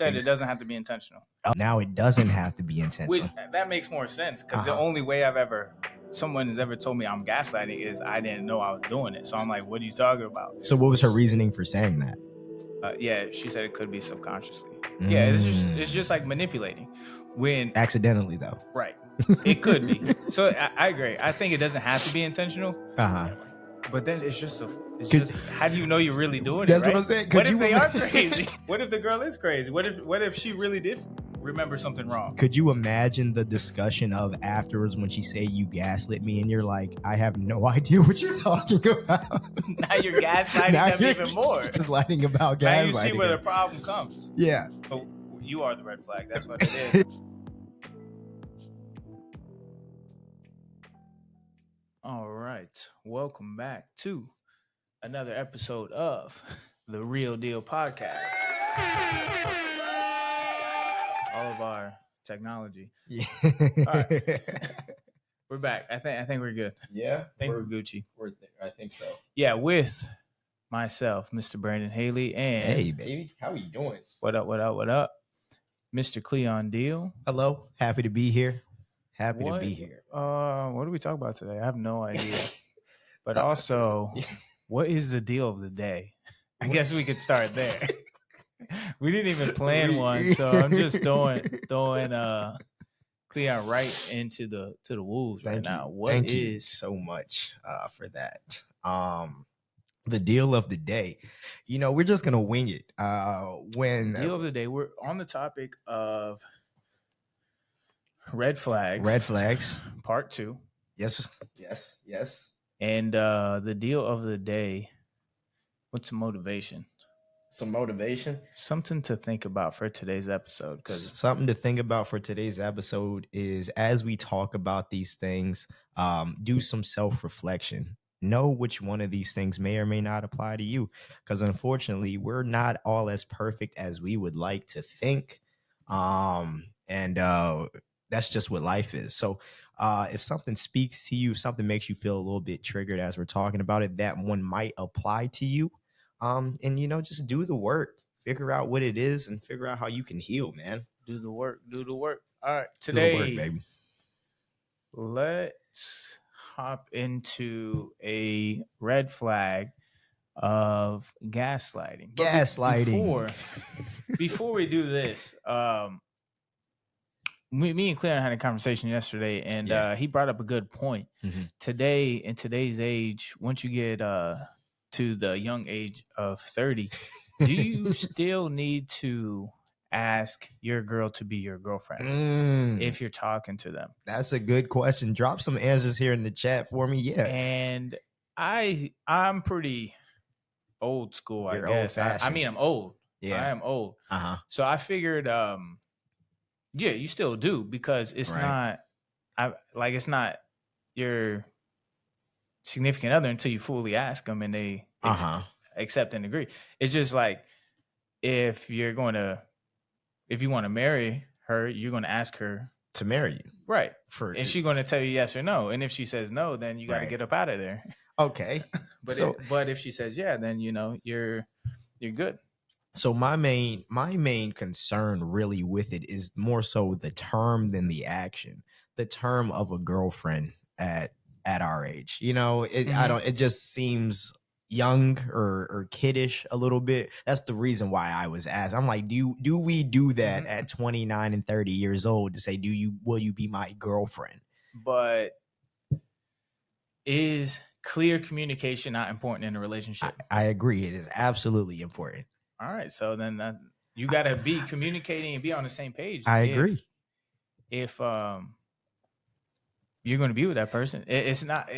Said it doesn't have to be intentional. Now it doesn't have to be intentional. That makes more sense because the only way someone has ever told me I'm gaslighting is I didn't know I was doing it. So I'm like, what are you talking about? So what was her reasoning for saying that? Yeah, she said it could be subconsciously. Yeah, it's just like manipulating. When accidentally though. Right. It could be. So I agree. I think it doesn't have to be intentional. But then it's just how do you know you're really doing that's it? Right? What I'm saying. What if they are crazy? What if the girl is crazy? What if she really did remember something wrong? Could you imagine the discussion of afterwards when she say you gaslit me and you're like, I have no idea what you're talking about. Now you're gaslighting them even more. Gaslighting about gaslighting. Now you see where the problem comes. Yeah. So you are the red flag. That's what it is. All right. Welcome back to another episode of the Real Deal Podcast. All of our technology. Yeah. All right. We're back. I think we're good. Yeah. I think we're Gucci. I think so. Yeah, with myself, Mr. Brandon Haley, and hey baby, how are you doing? What up? Mr. Cleon Deal. Hello. Happy to be here. To be here. What do we talk about today? I have no idea. But also, what is the deal of the day? I guess we could start there. We didn't even plan one, so I'm just throwing Cleon right into the wolves right now. Thank you so much for that. The deal of the day. We're just gonna wing it. Deal of the day. We're on the topic of red flags. Red flags. Part 2. Yes. And the deal of the day. What's motivation? Some motivation. Something to think about for today's episode. Something to think about for today's episode is as we talk about these things, do some self-reflection. Know which one of these things may or may not apply to you. Because unfortunately, we're not all as perfect as we would like to think. And that's just what life is. So if something speaks to you, something makes you feel a little bit triggered as we're talking about it, that one might apply to you. And just do the work, figure out what it is and figure out how you can heal, man. Do the work. All right. Today, do the work, baby. Let's hop into a red flag of gaslighting. Before we do this, me and Cleon had a conversation yesterday, and he brought up a good point. Mm-hmm. Today, in today's age, once you get to the young age of 30, do you still need to ask your girl to be your girlfriend if you're talking to them? That's a good question. Drop some answers here in the chat for me. Yeah. And I'm pretty old school, I guess. I'm old. Yeah. I am old. Uh-huh. So I figured you still do, because it's not your significant other until you fully ask them and they accept and agree. It's just like if you want to marry her, you're going to ask her to marry you, right? And she's going to tell you yes or no. And if she says no, then you got to get up out of there. Okay. But if she says yeah, then you're good. So my main concern really with it is more so the term than the action. The term of a girlfriend at our age, it just seems young or kiddish a little bit. That's the reason why I was asked. I'm like, do we do that at 29 and 30 years old to say, will you be my girlfriend? But is clear communication not important in a relationship? I agree. It is absolutely important. All right. So then you got to be communicating and be on the same page. I agree. If you're going to be with that person, it's not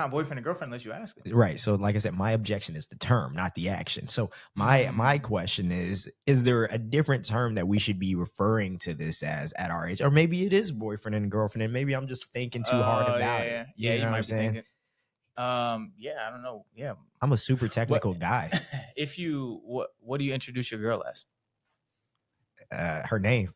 boyfriend and girlfriend unless you ask it. Right. So like I said, my objection is the term, not the action. So my question is there a different term that we should be referring to this as at our age? Or maybe it is boyfriend and girlfriend, and maybe I'm just thinking too hard about it. Yeah, you might be thinking. I don't know. Yeah. I'm a super technical guy. If what do you introduce your girl as? Her name.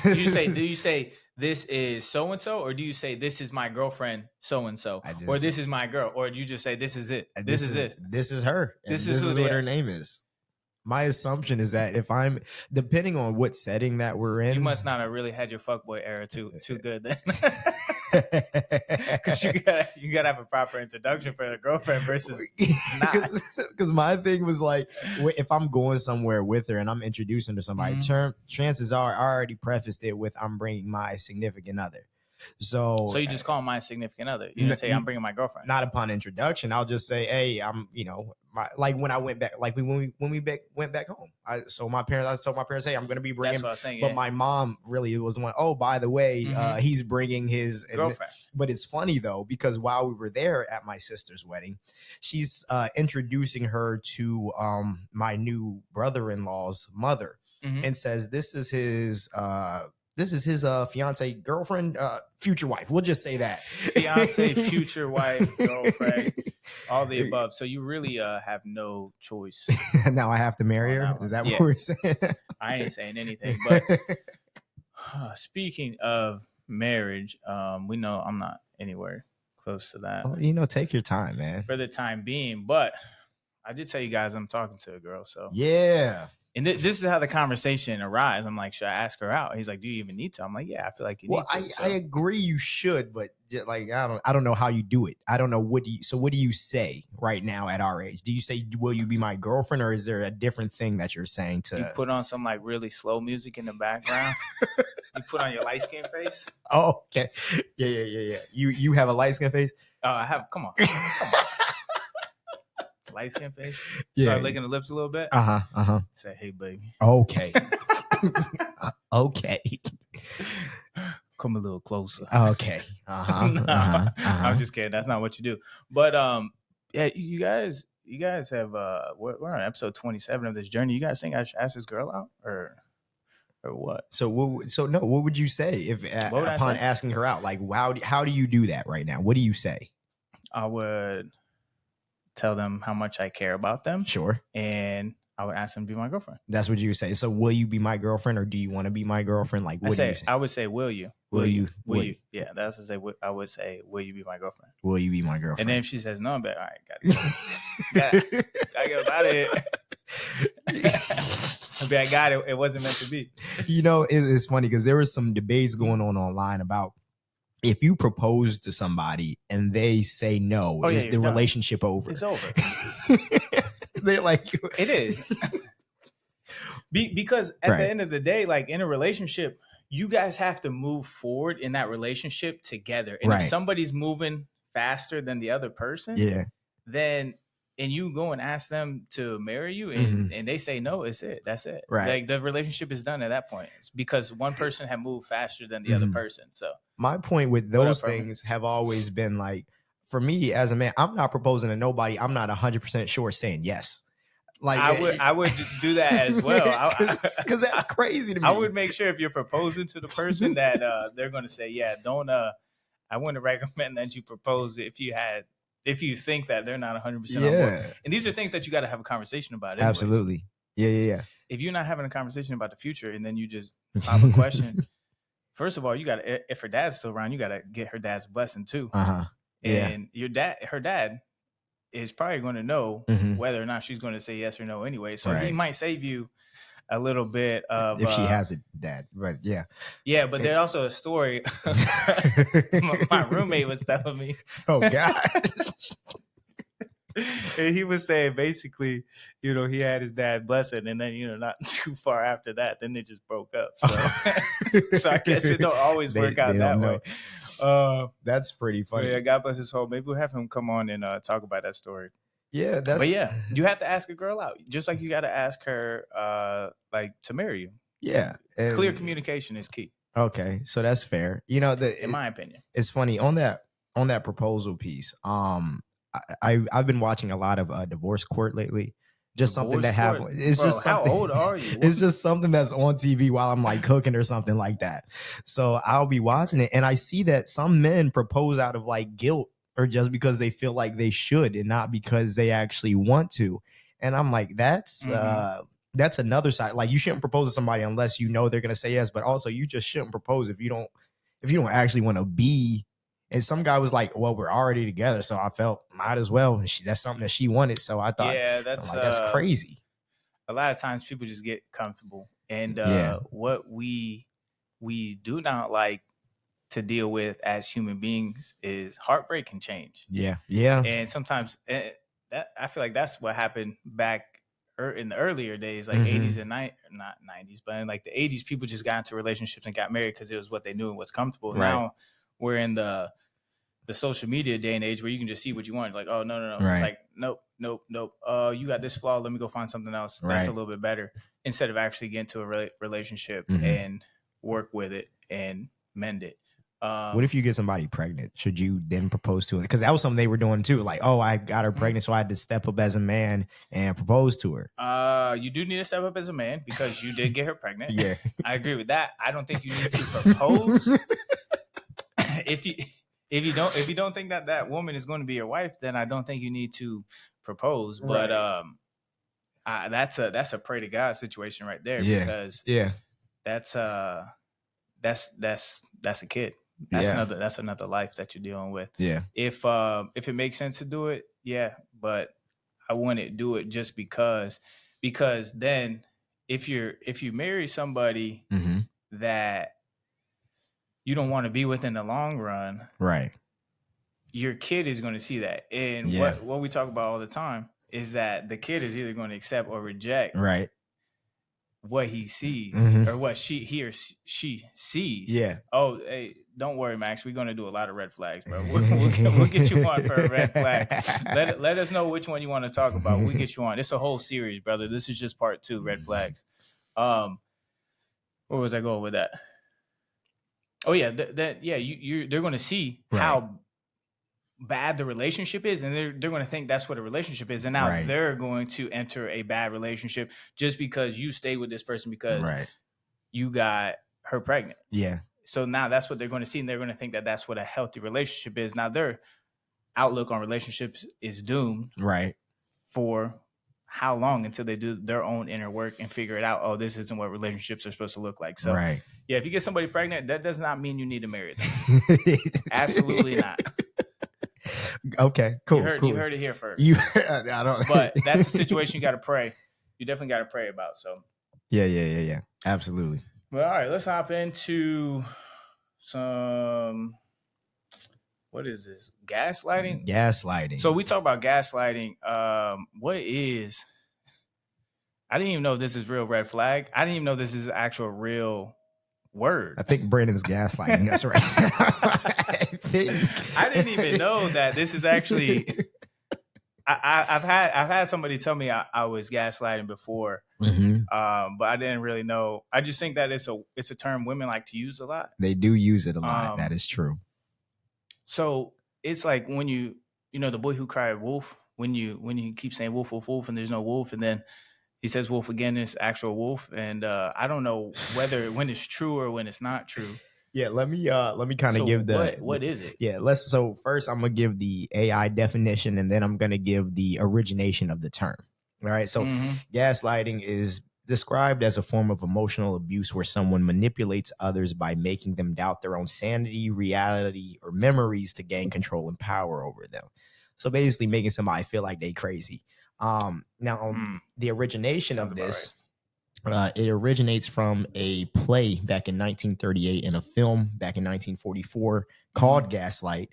Do you say this is so and so, or do you say this is my girlfriend so and so, or this is my girl, or do you just say this is it? This is her. This is her. This is what her name is. My assumption is that if I'm depending on what setting that we're in, You must not have really had your fuckboy era too good then. Because you gotta have a proper introduction for the girlfriend versus not. Because my thing was like, if I'm going somewhere with her and I'm introducing to somebody, chances are I already prefaced it with I'm bringing my significant other. So you just call my significant other. You didn't say I'm bringing my girlfriend. Not upon introduction. I'll just say, hey, I'm, like when I went back, like when we went back home. I told my parents, hey, I'm going to be bringing. That's what I was saying. But my mom really was the one. Oh, by the way, he's bringing his girlfriend. But it's funny though, because while we were there at my sister's wedding, she's introducing her to my new brother-in-law's mother, and says this is his fiance, girlfriend, future wife. We'll just say that. Fiance, future wife, girlfriend, all the above. So you really have no choice. Now I have to marry her? Is that what we're saying? I ain't saying anything. But speaking of marriage, we know I'm not anywhere close to that. Well, take your time, man. For the time being. But I did tell you guys I'm talking to a girl. So yeah. And this is how the conversation arrives. I'm like, should I ask her out? He's like, do you even need to? I'm like, yeah, I feel like you need to. I agree you should, but like I don't know how you do it. I don't know what do you say right now at our age? Do you say, will you be my girlfriend, or is there a different thing that you're saying to you put on some like really slow music in the background? You put on your light skin face? Oh, okay. Yeah. You have a light skin face? Oh, I have come on. Light skin face. Yeah. Start licking the lips a little bit. Say, hey, baby. Okay. Okay. Come a little closer. Okay. I'm just kidding. That's not what you do. But yeah, you guys have we're on episode 27 of this journey. You guys think I should ask this girl out or what? So what would you say if upon asking her out? Like, how do you do that right now? What do you say? I would tell them how much I care about them. Sure. And I would ask them to be my girlfriend. That's what you would say. So will you be my girlfriend, or do you want to be my girlfriend? Like, what do you say? I would say, will you? Will you? Yeah, that's what I say. I would say, will you be my girlfriend? Will you be my girlfriend? And then if she says no, I'm like, all right, gotta get about it. I'll be like, God, it wasn't meant to be. It's funny because there was some debates going on online about if you propose to somebody and they say no, is the relationship over? It's over. They're like, it is. Because at the end of the day, like in a relationship, you guys have to move forward in that relationship together. And if somebody's moving faster than the other person, then and you go and ask them to marry you and they say no, it's it. That's it. Right. Like the relationship is done at that point. It's because one person had moved faster than the other person. So my point with those things have always been like, for me as a man, I'm not proposing to nobody I'm not 100% sure saying yes. Like I would do that as well. Because that's crazy to me. I would make sure if you're proposing to the person that they're going to say, yeah, don't I wouldn't recommend that you propose if you think that they're not 100% on board. And these are things that you got to have a conversation about anyways. Absolutely. Yeah. If you're not having a conversation about the future and then you just pop a question, first of all, you got to, if her dad's still around, you got to get her dad's blessing too. And her dad is probably going to know whether or not she's going to say yes or no anyway. So he might save you a little bit of if she has a dad, but yeah. But there's also a story my roommate was telling me. Oh God. And he was saying basically, he had his dad blessing, and then not too far after that, then they just broke up. So, so I guess it don't always work out that way. That's pretty funny. Yeah, God bless his soul. Maybe we'll have him come on and talk about that story. Yeah, but you have to ask a girl out, just like you got to ask her like to marry you. Yeah, clear communication is key. Okay, so that's fair. In my opinion, it's funny on that proposal piece. I've been watching a lot of divorce court lately. Just something that how old are you? It's just something that's on TV while I'm like cooking or something like that. So I'll be watching it and I see that some men propose out of like guilt or just because they feel like they should and not because they actually want to. And I'm like, that's another side. Like you shouldn't propose to somebody unless you know they're going to say yes, but also you just shouldn't propose if you don't actually want to be. And some guy was like, well, we're already together. So I felt might as well. And that's something that she wanted. So I thought, that's crazy. a lot of times people just get comfortable, and Yeah. what we do not like to deal with as human beings is heartbreak can change, Yeah. Yeah. and sometimes that I feel like that's what happened back in the earlier days, like Mm-hmm. 80s and not 90s, but in like the 80s, people just got into relationships and got married because it was what they knew and was comfortable. Right. Now we're in the social media day and age where you can just see what you want. Like, oh no. It's Right. like, nope. You got this flaw. Let me go find something else that's a Right. little bit better, instead of actually getting to a relationship Mm-hmm. and work with it and mend it. What if you get somebody pregnant? Should you then propose to her? Because that was something they were doing too. Like, oh, I got her pregnant, so I had to step up as a man and propose to her. You do need to step up as a man because you did get her pregnant. Yeah. I agree with that. I don't think you need to propose. if you if you don't think that that woman is going to be your wife, then I don't think you need to propose. But Right. that's a pray to God situation right there, Yeah. because Yeah. that's that's a kid. Yeah. That's another life that you're dealing with. Yeah. If it makes sense to do it, yeah, but I wouldn't do it just because then if you marry somebody Mm-hmm. that you don't want to be with in the long run, Right. your kid is going to see that. And Yeah. what we talk about all the time is that the kid is either going to accept or reject Right. what he sees, Mm-hmm. or what he or she sees. Yeah. Oh, hey, don't worry, Max. We're going to do a lot of red flags, bro. We'll get you on for a red flag. Let us know which one you want to talk about. We'll get you on. It's a whole series, brother. This is just part 2, red flags. Where was I going with that? Oh yeah, they're going to see Right. how bad the relationship is, and they're going to think that's what a relationship is, and now Right. they're going to enter a bad relationship just because you stay with this person because Right. you got her pregnant. Yeah. So now that's what they're going to see, and they're going to think that that's what a healthy relationship is. Now their outlook on relationships is doomed Right. for how long until they do their own inner work and figure it out. Oh, this isn't what relationships are supposed to look like. So Right. yeah, if you get somebody pregnant, that does not mean you need to marry them. Absolutely not. Okay. Cool. You heard it here first. I don't. But that's a situation you got to pray. You definitely got to pray about. So Yeah. Absolutely. well, all right, let's hop into some. What is this? Gaslighting. Gaslighting. So we talk about gaslighting. What is? I didn't even know this is real red flag. I didn't even know this is actual real word. I think Brandon's gaslighting us right now. I didn't even know that this is actually. I've had somebody tell me I was gaslighting before, Mm-hmm. but I didn't really know. I just think that it's a term women like to use a lot. They do use it a lot. That is true. So it's like when you know the boy who cried wolf, when you keep saying wolf, wolf, wolf, and there's no wolf, and then he says wolf again, it's actual wolf, and I don't know whether when it's true or when it's not true. Yeah, let me kind of So give what is it? Yeah, so first I'm gonna give the AI definition, and then I'm gonna give the origination of the term. All right. So gaslighting is described as a form of emotional abuse where someone manipulates others by making them doubt their own sanity, reality, or memories to gain control and power over them. So basically making somebody feel like they crazy. Now the origination Sounds of about this, it originates from a play back in 1938 and a film back in 1944 called Gaslight,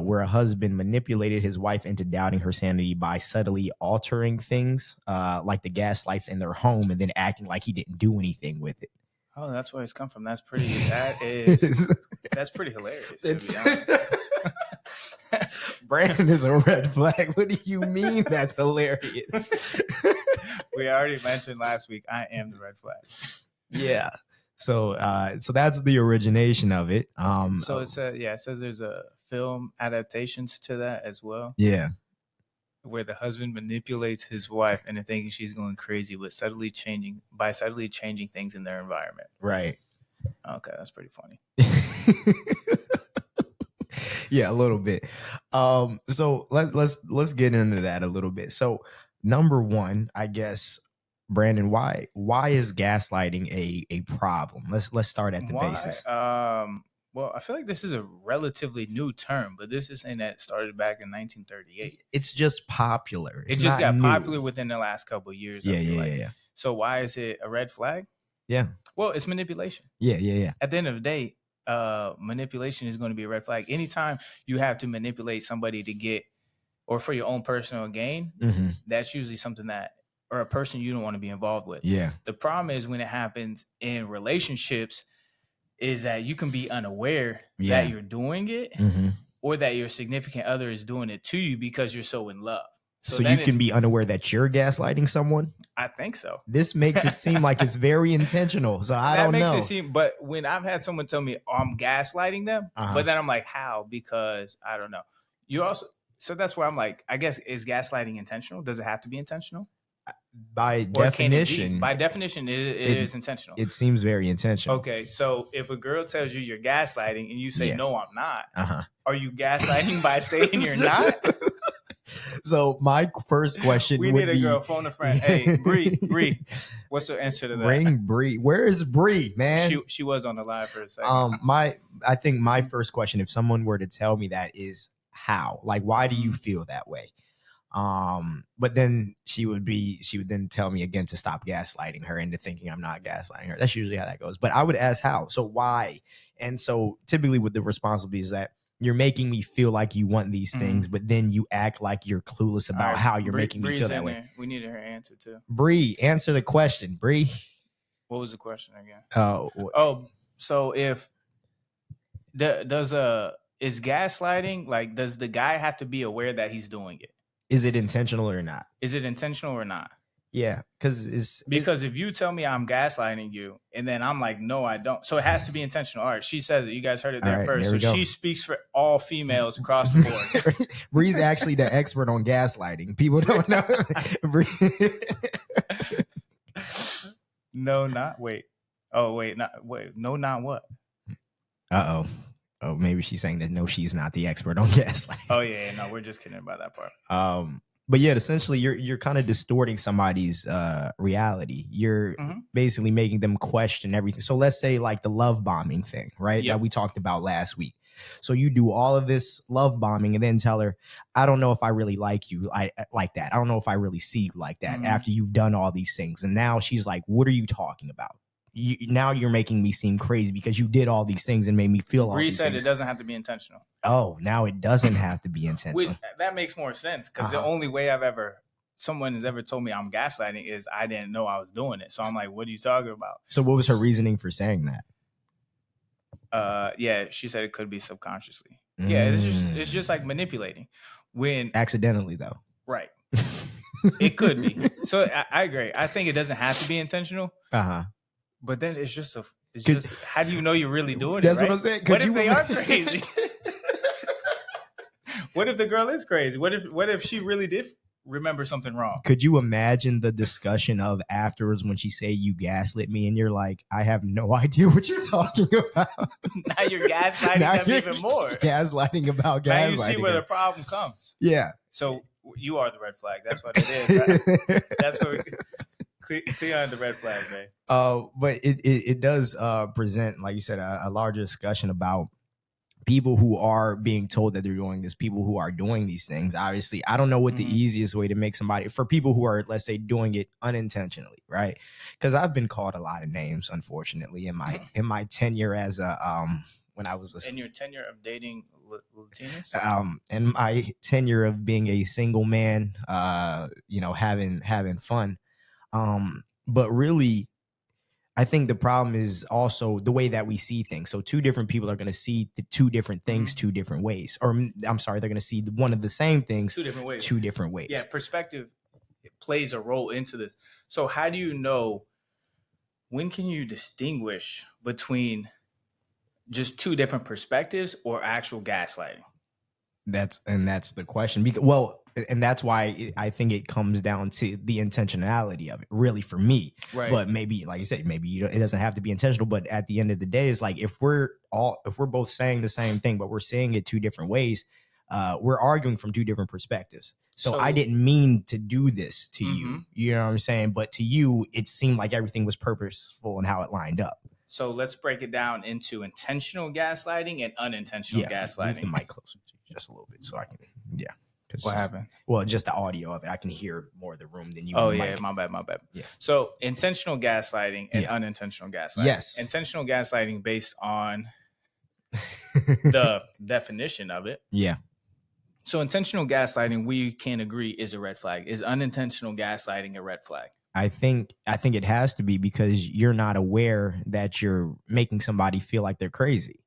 where a husband manipulated his wife into doubting her sanity by subtly altering things, like the gas lights in their home, and then acting like he didn't do anything with it. Oh, that's where it's come from. That's pretty hilarious. To be honest. Brandon is a red flag. What do you mean that's hilarious? We already mentioned last week, I am the red flag. Yeah. So that's the origination of it. So it says there's a film adaptations to that as well. Yeah. Where the husband manipulates his wife into thinking she's going crazy with subtly changing things in their environment. Right. Okay, that's pretty funny. Yeah, a little bit. So let's get into that a little bit. So number one, I guess, Brandon, why is gaslighting a problem? Let's start at the basis. Well, I feel like this is a relatively new term, but this is saying that it started back in 1938. It's just popular. It It's just not got new. popular within the last couple of years, I Yeah, feel yeah, like. yeah, So why is it a red flag? yeah, Well, it's manipulation. yeah, yeah, yeah. At the end of the day, manipulation is going to be a red flag. Anytime you have to manipulate somebody to get or for your own personal gain, Mm-hmm. that's usually something that or a person you don't want to be involved with. Yeah, The problem is when it happens in relationships is that you can be unaware yeah. that you're doing it Mm-hmm. or that your significant other is doing it to you because you're so in love. So then you can be unaware that you're gaslighting someone. I think so. This makes it seem like it's very intentional. So I That don't makes know. it seem, but when I've had someone tell me, oh, I'm gaslighting them, but then I'm like, how? Because I don't know. You also, so that's where I'm like, I guess, is gaslighting intentional? Does it have to be intentional? By Or can it be? definition, By definition, it is intentional. it seems very intentional. Okay, so if a girl tells you you're gaslighting and you say, Yeah. no, I'm not, Uh-huh. are you gaslighting by saying you're not? So my first question We would need a be, girl, phone a friend. Hey, Bree, what's the answer to that? Ring Bree. Where is Bree, man? She was on the live for a second. I think my first question, if someone were to tell me that, is how? Like, why do you feel that way? But then she would then tell me again to stop gaslighting her into thinking I'm not gaslighting her. That's usually how that goes. But I would ask how. So why? And so typically with the responsibility is that you're making me feel like you want these things, but then you act like you're clueless about how you're making me feel that way. We needed her answer too. Bree, answer the question. Bree. What was the question again? So if is gaslighting, like, does the guy have to be aware that he's doing it? Is it intentional or not? Is it intentional or not? Yeah, because if you tell me I'm gaslighting you and then I'm like, no, I don't. So it has to be intentional. All right, she says it. You guys heard it there first. So she speaks for all females across the board. Bree's actually the expert on gaslighting. People don't know. No, not wait. Oh, wait, not wait. No, not what? Uh-oh. Oh, maybe she's saying that no, she's not the expert on gaslighting. Oh yeah, no, we're just kidding about that part. But yeah, essentially you're kind of distorting somebody's reality. You're basically making them question everything. So let's say like the love bombing thing, right? That we talked about last week. So you do all of this love bombing and then tell her, I don't know if I really like you like that. I don't know if I really see you like that after you've done all these things. And now she's like, what are you talking about? Now you're making me seem crazy because you did all these things and made me feel all these things. Bree said it doesn't have to be intentional. Oh, now it doesn't have to be intentional. That makes more sense because the only way someone has ever told me I'm gaslighting is I didn't know I was doing it. So I'm like, what are you talking about? So what was her reasoning for saying that? Yeah, she said it could be subconsciously. Yeah, it's just like manipulating. When accidentally though. Right. It could be. So I agree. I think it doesn't have to be intentional. But then it's just how do you know you're really doing it? That's what I'm saying. What if they are crazy? What if the girl is crazy? What if she really did remember something wrong? Could you imagine the discussion of afterwards when she say you gaslit me and you're like, I have no idea what you're talking about. Now you're gaslighting them even more. Gaslighting about gaslighting. Now you see where the problem comes. Yeah. So you are the red flag. That's what it is. Right? That's what Cleon, the red flag, man. But it does present, like you said, a larger discussion about people who are being told that they're doing this, people who are doing these things. Obviously, I don't know what the easiest way to make somebody, for people who are, let's say, doing it unintentionally, right? Because I've been called a lot of names, unfortunately, in my tenure as a when I was in your tenure of dating Latinas, and my tenure of being a single man, having fun. But really, I think the problem is also the way that we see things. So two different people are going to see the two different things two different ways. Or I'm sorry, they're going to see one of the same things two different ways. Yeah, perspective plays a role into this. So how do you know, when can you distinguish between just two different perspectives or actual gaslighting? That's the question. And that's why I think it comes down to the intentionality of it, really, for me. Right. But maybe, like you said, maybe it doesn't have to be intentional. But at the end of the day, it's like if we're both saying the same thing, but we're saying it two different ways, we're arguing from two different perspectives. So I didn't mean to do this to you. You know what I'm saying? But to you, it seemed like everything was purposeful and how it lined up. So let's break it down into intentional gaslighting and unintentional Move the gaslighting. mic closer to you just a little bit so I can. Yeah. What happened? Well, just the audio of it. I can hear more of the room than you. Oh, in the yeah. mic. My bad. Yeah. So intentional gaslighting and Yeah. unintentional gaslighting. Yes. Intentional gaslighting based on the definition of it. Yeah. So intentional gaslighting, we can agree, is a red flag. Is unintentional gaslighting a red flag? I think it has to be, because you're not aware that you're making somebody feel like they're crazy.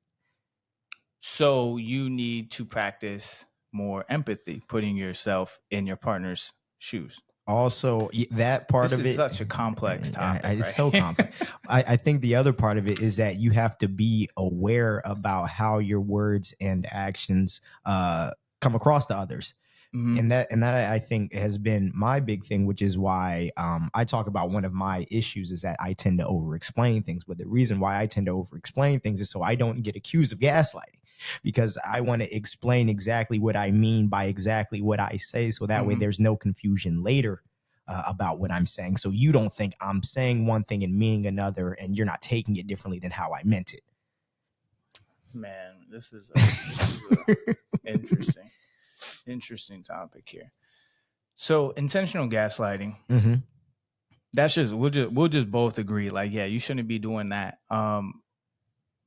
So you need to practice more empathy, putting yourself in your partner's shoes. Also, that part This of is it, such a complex topic. Right? It's so complex. I think the other part of it is that you have to be aware about how your words and actions come across to others. Mhm. And that I think has been my big thing, which is why I talk about one of my issues is that I tend to over-explain things. But the reason why I tend to over-explain things is so I don't get accused of gaslighting, because I want to explain exactly what I mean by exactly what I say, so that way there's no confusion later about what I'm saying. So you don't think I'm saying one thing and meaning another, and you're not taking it differently than how I meant it. Man, this is interesting topic here. So intentional gaslighting. Mm-hmm. That's just we'll just both agree. Like, yeah, you shouldn't be doing that.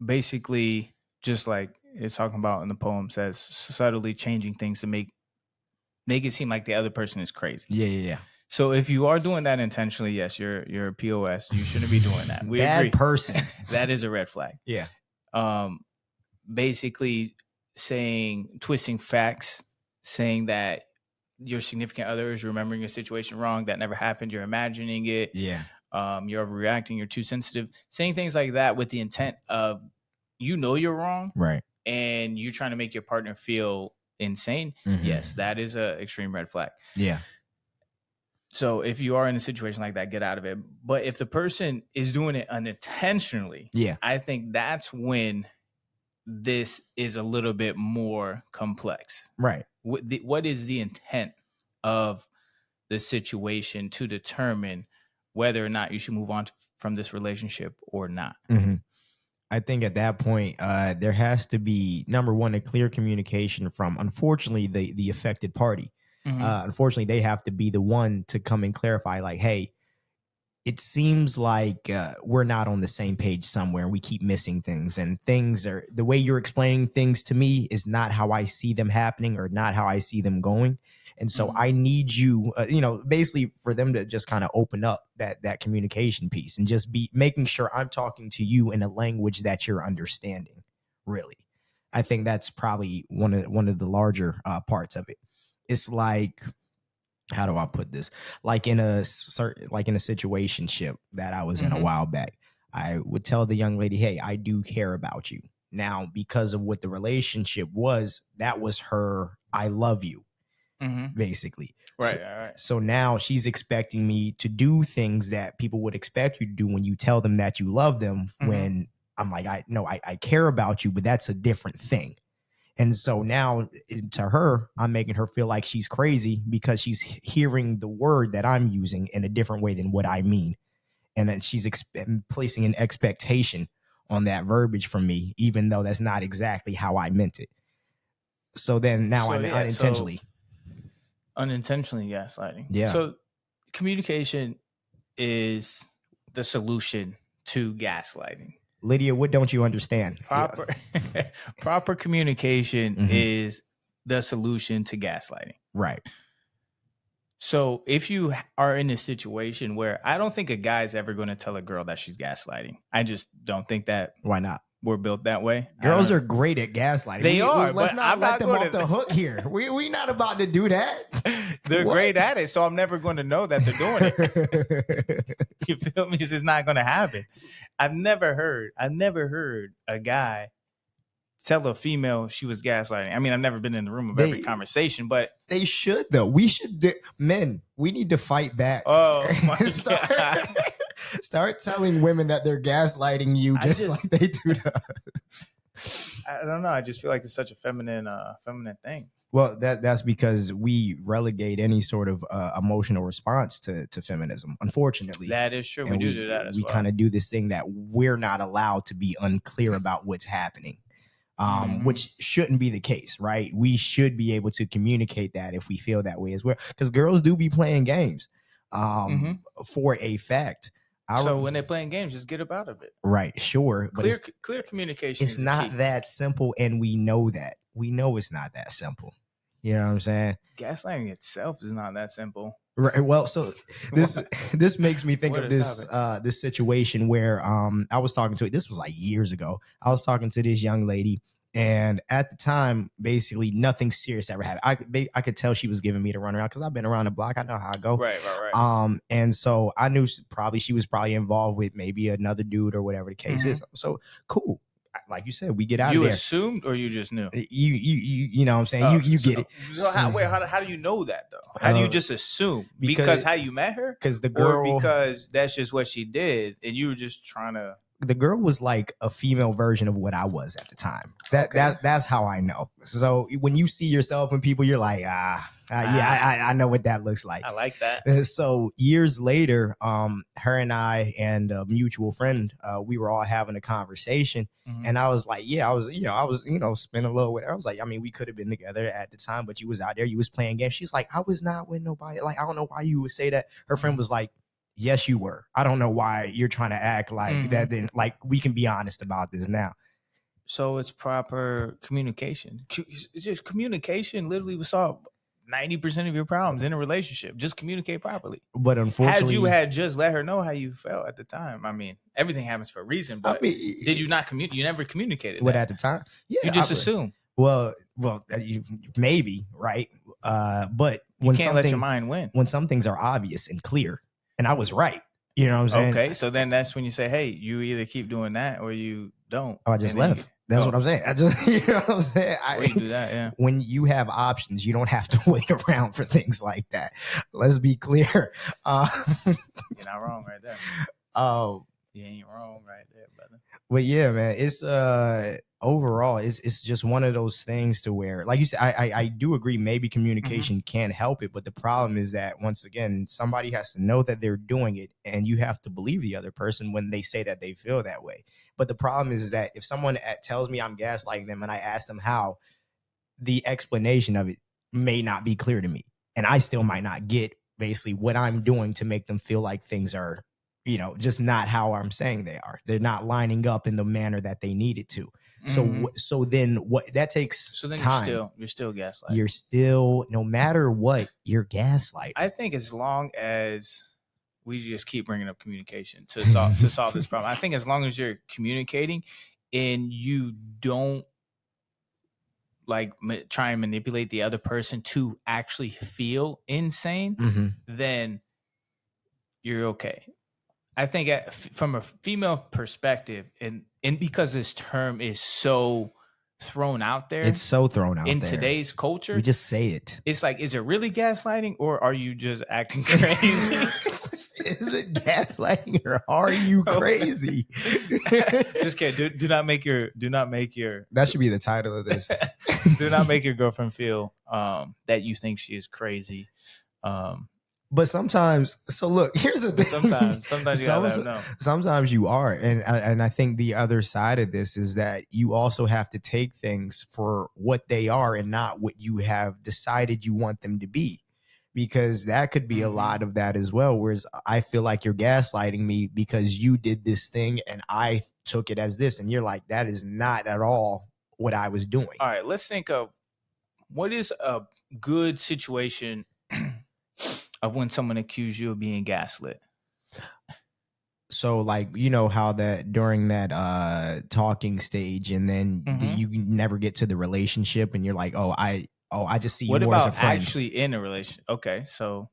Basically, just like it's talking about in the poem, says subtly changing things to make it seem like the other person is crazy. Yeah. So if you are doing that intentionally, yes, you're a POS. You shouldn't be doing that. We Bad agree. person. That is a red flag. Yeah. Basically twisting facts, saying that your significant other is remembering a situation wrong that never happened. You're imagining it. Yeah. You're overreacting. You're too sensitive. Saying things like that with the intent of, you're wrong. Right. And you're trying to make your partner feel insane. Mm-hmm. Yes, that is an extreme red flag. Yeah. So if you are in a situation like that, get out of it. But if the person is doing it unintentionally, yeah, I think that's when this is a little bit more complex. Right. What is the intent of the situation to determine whether or not you should move on from this relationship or not? Mm-hmm. I think at that point, there has to be, number one, a clear communication from, unfortunately, the affected party. Mm-hmm. Unfortunately, they have to be the one to come and clarify, like, hey, it seems like we're not on the same page somewhere, and we keep missing things, and things are, the way you're explaining things to me is not how I see them happening or not how I see them going. And so I need you, basically for them to just kind of open up that communication piece and just be making sure I'm talking to you in a language that you're understanding. Really, I think that's probably one of the larger parts of it. It's like, how do I put this? Like in a situationship that I was in a while back, I would tell the young lady, hey, I do care about you. Now, because of what the relationship was, that was her, I love you, basically. Right, so, right. So now she's expecting me to do things that people would expect you to do when you tell them that you love them, when I'm like, I care about you, but that's a different thing. And so now to her, I'm making her feel like she's crazy because she's hearing the word that I'm using in a different way than what I mean. And then she's placing an expectation on that verbiage from me, even though that's not exactly how I meant it. So then now I'm unintentionally. Unintentionally gaslighting. Yeah. So communication is the solution to gaslighting. Lydia, what don't you understand? Proper communication is the solution to gaslighting. Right. So if you are in a situation where, I don't think a guy's ever going to tell a girl that she's gaslighting. I just don't think that. Why not? We're built that way. Girls are great at gaslighting. They are. Let's not let them off the hook here. We not about to do that. They're great at it, so I'm never going to know that they're doing it. You feel me? It's not going to happen. I've never heard a guy tell a female she was gaslighting. I mean, I've never been in the room of every conversation, but they should though. We should men. We need to fight back. Oh my God. Start telling women that they're gaslighting you just like they do to us. I don't know. I just feel like it's such a feminine thing. Well, that's because we relegate any sort of emotional response to feminism, unfortunately. That is true. And We do that as we well. kind of do this thing that we're not allowed to be unclear about what's happening, which shouldn't be the case, right? We should be able to communicate that if we feel that way as well, because girls do be playing games, for a fact. So when they're playing games, just get up out of it. Right, sure, but Clear communication. it's not that simple, and we know that. We know it's not that simple. You know what I'm saying? Gaslighting itself is not that simple. Right. Well, so this makes me think of this this situation where I was talking to, this was like years ago. I was talking to this young lady, and at the time, basically nothing serious ever happened. I could tell she was giving me the runaround because I've been around the block. I know how I go. Right. And so I knew she was probably involved with maybe another dude or whatever the case is. So cool. Like you said, we get out of there. You assumed, or you just knew? You know what I'm saying? You get it. So how do you know that though? How do you just assume? Because how you met her? Because the girl, or because that's just what she did, and you were just trying to. The girl was like a female version of what I was at the time. That's how I know. So when you see yourself in people, you're like, I know what that looks like. I like that. And so years later, her and I and a mutual friend, we were all having a conversation, and I was like, I was spending a little with her. I was like, I mean, we could have been together at the time, but you was out there, you was playing games. She's like, I was not with nobody. Like, I don't know why you would say that. Her friend was like, yes, you were. I don't know why you're trying to act like that. Then, like, we can be honest about this now. So it's proper communication. It's just communication. Literally, will solve 90% of your problems in a relationship. Just communicate properly. But unfortunately, had you just let her know how you felt at the time, I mean, everything happens for a reason. But did you not communicate? You never communicated. What at the time? Yeah, you just assume. Well, maybe right. But you can't let your mind win when some things are obvious and clear. And I was right. You know what I'm saying? Okay, so then that's when you say, hey, you either keep doing that or you don't. Oh, I just left. That's what I'm saying. I just, you know what I'm saying? You do that, yeah. When you have options, you don't have to wait around for things like that. Let's be clear. You're not wrong right there. Oh, you ain't wrong right there, brother. But yeah, man, it's overall, it's just one of those things to where, like you said, I do agree. Maybe communication can help it, but the problem is that once again, somebody has to know that they're doing it, and you have to believe the other person when they say that they feel that way. But the problem is that if someone tells me I'm gaslighting them and I ask them how, the explanation of it may not be clear to me, and I still might not get basically what I'm doing to make them feel like things are, just not how I'm saying they are. They're not lining up in the manner that they needed to. So then what that takes time. You're still gaslighting. You're still, no matter what, you're gaslighting. I think as long as we just keep bringing up communication to solve this problem. I think as long as you're communicating and you don't like try and manipulate the other person to actually feel insane, then you're okay. I think from a female perspective, and because this term is so thrown out there, it's so thrown out in there. Today's culture. We just say it. It's like, is it really gaslighting, or are you just acting crazy? Is it gaslighting, or are you crazy? Just kidding. Do not make your. That should be the title of this. Do not make your girlfriend feel that you think she is crazy. But sometimes, so look, here's the thing. Sometimes you gotta let them know. Sometimes you are, and I think the other side of this is that you also have to take things for what they are and not what you have decided you want them to be, because that could be a lot of that as well. Whereas I feel like you're gaslighting me because you did this thing and I took it as this, and you're like, that is not at all what I was doing. All right, let's think of what is a good situation of when someone accused you of being gaslit. So, like, you know how that during that talking stage, and then you never get to the relationship, and you're like, I just see you more as a friend. What about actually in a relationship? Okay, so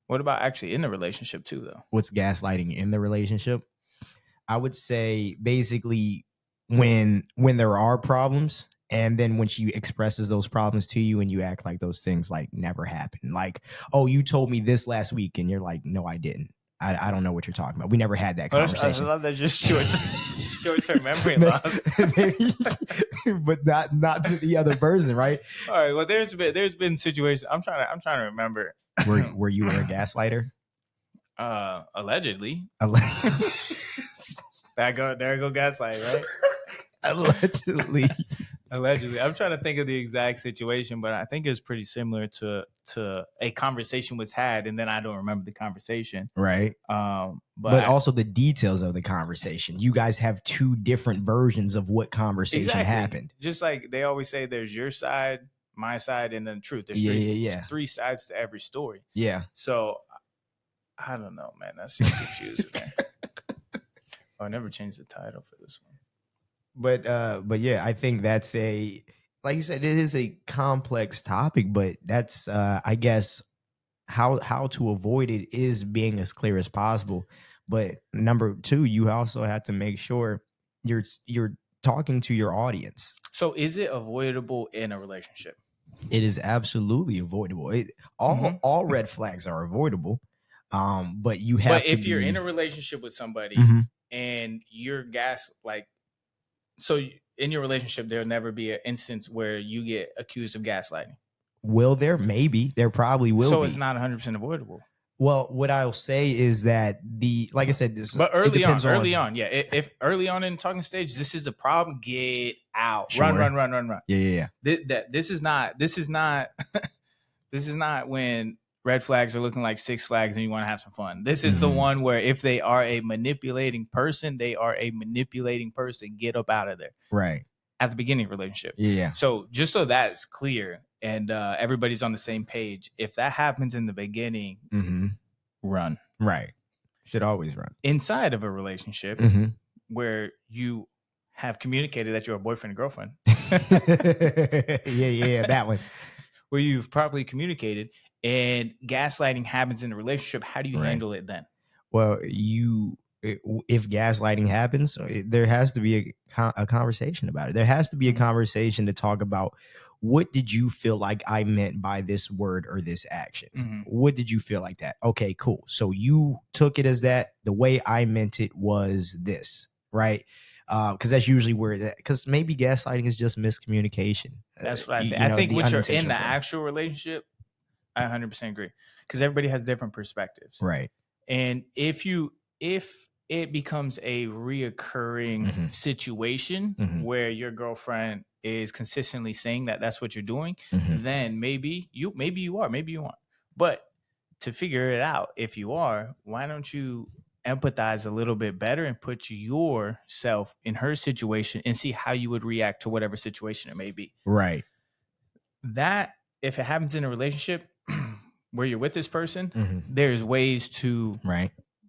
what about actually in the relationship too, though? What's gaslighting in the relationship? I would say basically when there are problems, and then when she expresses those problems to you and you act like those things like never happened. Like, oh, you told me this last week, and you're like, no, I didn't. I don't know what you're talking about. We never had that conversation. I love that just short-term memory loss. but not to the other person, right? All right. Well, there's been situations. I'm trying to remember. Where you were a gaslighter? Allegedly. Alle- There I go gaslight, right? Allegedly. Allegedly. I'm trying to think of the exact situation, but I think it's pretty similar to a conversation was had, and then I don't remember the conversation. Right. But also the details of the conversation. You guys have two different versions of what conversation happened. Just like they always say, there's your side, my side, and then truth. There's three sides to every story. Yeah. So I don't know, man. That's just confusing. I never changed the title for this one. But yeah, I think that's like you said, it is a complex topic, but that's I guess how to avoid it is being as clear as possible. But number two, you also have to make sure you're talking to your audience. So is it avoidable in a relationship? It is absolutely avoidable. All red flags are avoidable. But you have But if you're in a relationship with somebody and you're so in your relationship, there'll never be an instance where you get accused of gaslighting. Will there? Maybe. There probably will be. So it's not 100% avoidable. Well, what I'll say is that like I said, but early on, yeah. If early on in the talking stage, this is a problem, get out. Sure. Run. Yeah. This is not this is not when red flags are looking like Six Flags and you want to have some fun. This is the one where if they are a manipulating person, they are a manipulating person. Get up out of there. Right. At the beginning of the relationship. Yeah. So just so that's clear and everybody's on the same page, if that happens in the beginning, run. Right. Should always run. Inside of a relationship where you have communicated that you're a boyfriend and girlfriend. yeah, that one. Where you've properly communicated and gaslighting happens in a relationship, how do you handle it then? Well, if gaslighting happens, there has to be a conversation about it. There has to be a conversation to talk about, what did you feel like I meant by this word or this action? What did you feel like that? Okay, cool. So you took it as that. The way I meant it was this, right? Because that's usually because maybe gaslighting is just miscommunication. That's what I think. I think when you're in the actual relationship, I 100% agree, because everybody has different perspectives. Right. And if it becomes a reoccurring situation where your girlfriend is consistently saying that that's what you're doing, then maybe you are, maybe you aren't. But to figure it out, if you are, why don't you empathize a little bit better and put yourself in her situation and see how you would react to whatever situation it may be. Right. That, if it happens in a relationship where you're with this person, there's ways to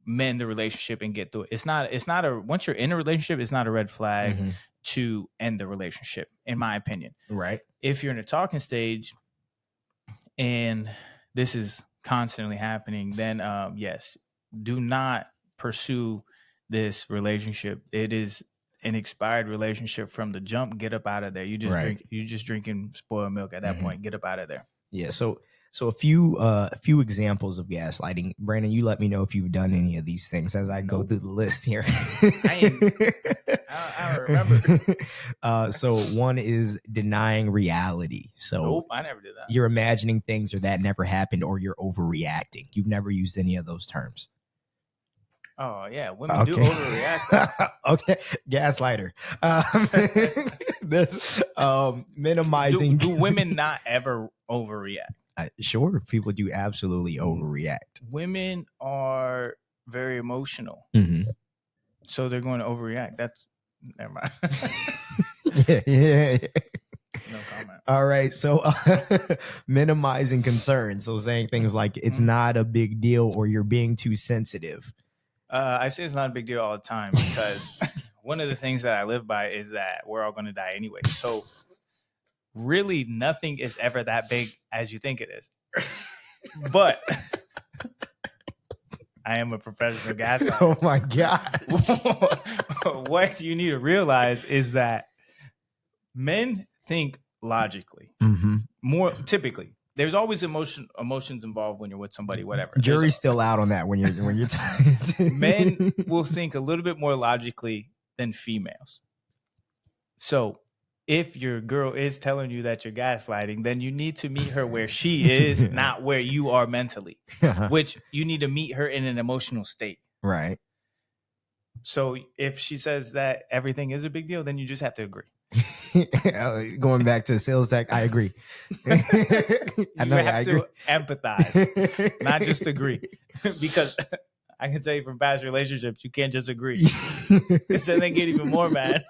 mend the relationship and get through it. It's not once you're in a relationship, it's not a red flag to end the relationship, in my opinion. Right. If you're in a talking stage and this is constantly happening, then yes, do not pursue this relationship. It is an expired relationship from the jump. Get up out of there. You just drinking spoiled milk at that point. Get up out of there. Yeah. So a few examples of gaslighting. Brandon, you let me know if you've done any of these things as I go through the list here. I don't remember. So one is denying reality. So nope, I never did that. You're imagining things or that never happened, or you're overreacting. You've never used any of those terms. Oh yeah, women do overreact. Okay, gaslighter. This minimizing. Do women not ever overreact? Sure, people do absolutely overreact. Women are very emotional, so they're going to overreact. That's never mind. yeah. No comment. All right, so minimizing concerns. So saying things like it's not a big deal or you're being too sensitive. I say it's not a big deal all the time because one of the things that I live by is that we're all going to die anyway. So really nothing is ever that big as you think it is. But I am a professional gaslighter. Oh my God. What you need to realize is that men think logically. More typically. There's always emotions involved when you're with somebody, whatever. Jury's still out on that when you're talking. Men will think a little bit more logically than females. So if your girl is telling you that you're gaslighting, then you need to meet her where she is, not where you are mentally, which you need to meet her in an emotional state. Right. So if she says that everything is a big deal, then you just have to agree. Going back to sales tech, I agree. You have to empathize, not just agree. Because I can tell you from past relationships, you can't just agree. Because then they get even more mad.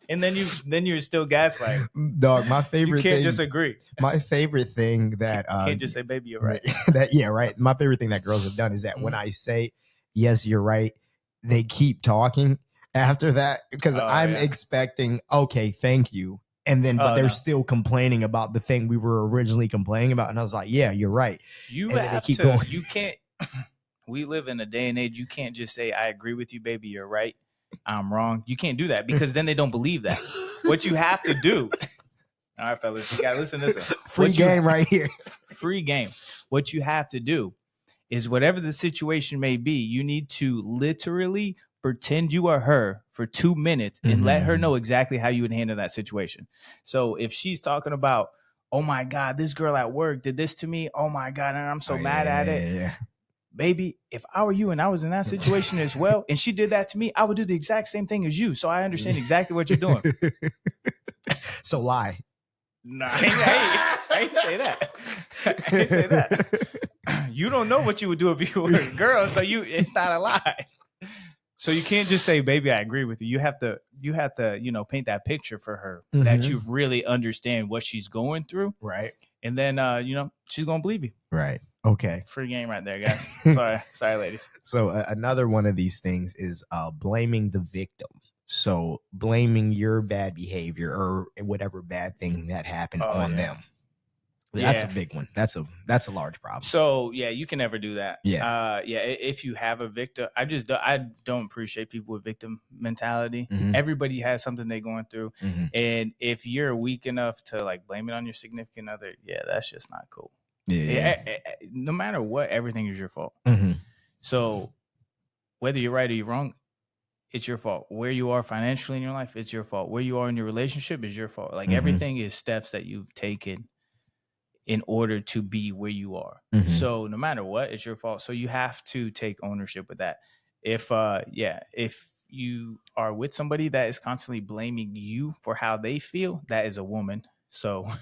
And then you're still gaslighting. Dog, my favorite You can't thing. just agree. My favorite thing that You can't just say, baby, you're right. Right. My favorite thing that girls have done is that when Mhm. I say, yes, you're right, they keep talking after that because Oh, I'm yeah. expecting, okay, thank you. And then, but Oh, they're no. still complaining about the thing we were originally complaining about. And I was like, yeah, you're right. You And then they have keep to, going. you can't, we live in a day and age, you can't just say, I agree with you, baby, you're right, I'm wrong. You can't do that because then they don't believe that. What you have to do, all right, fellas, you gotta listen to this one. Free game right here. Free game. What you have to do is whatever the situation may be, you need to literally pretend you are her for 2 minutes and let her know exactly how you would handle that situation. So if she's talking about, oh my God, this girl at work did this to me, oh my God, and I'm so mad at it. Yeah. Baby, if I were you and I was in that situation as well, and she did that to me, I would do the exact same thing as you. So I understand exactly what you're doing. So lie. No, I ain't say that. I ain't say that. You don't know what you would do if you were a girl, so it's not a lie. So you can't just say, baby, I agree with you. You have to, paint that picture for her that you really understand what she's going through. Right. And then she's gonna believe you. Right. Okay. Free game right there, guys. Sorry, ladies. So another one of these things is blaming the victim. So blaming your bad behavior or whatever bad thing that happened on them. That's a big one. That's a large problem. So yeah, you can never do that. Yeah. If you have a victim, I don't appreciate people with victim mentality. Mhm. Everybody has something they're going through, Mhm. and if you're weak enough to like blame it on your significant other, yeah, that's just not cool. Yeah. No matter what, everything is your fault. Mhm. So whether you're right or you're wrong, it's your fault. Where you are financially in your life, it's your fault. Where you are in your relationship is your fault. Like everything is steps that you've taken in order to be where you are. So no matter what, it's your fault. So you have to take ownership with that. If you are with somebody that is constantly blaming you for how they feel, that is a woman. So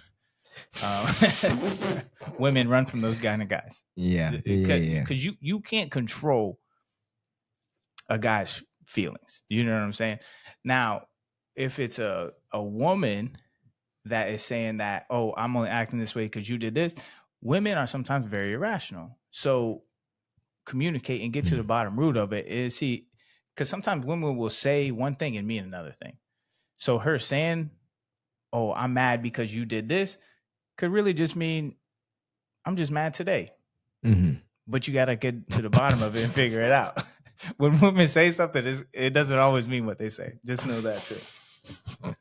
women, run from those kind of guys. Yeah. Because you can't control a guy's feelings. You know what I'm saying? Now, if it's a woman that is saying that, oh, I'm only acting this way because you did this, women are sometimes very irrational. So communicate and get to the bottom root of it is because sometimes women will say one thing and mean another thing. So her saying, oh, I'm mad because you did this could really just mean I'm just mad today. But you got to get to the bottom of it and figure it out. When women say something, it doesn't always mean what they say. Just know that too.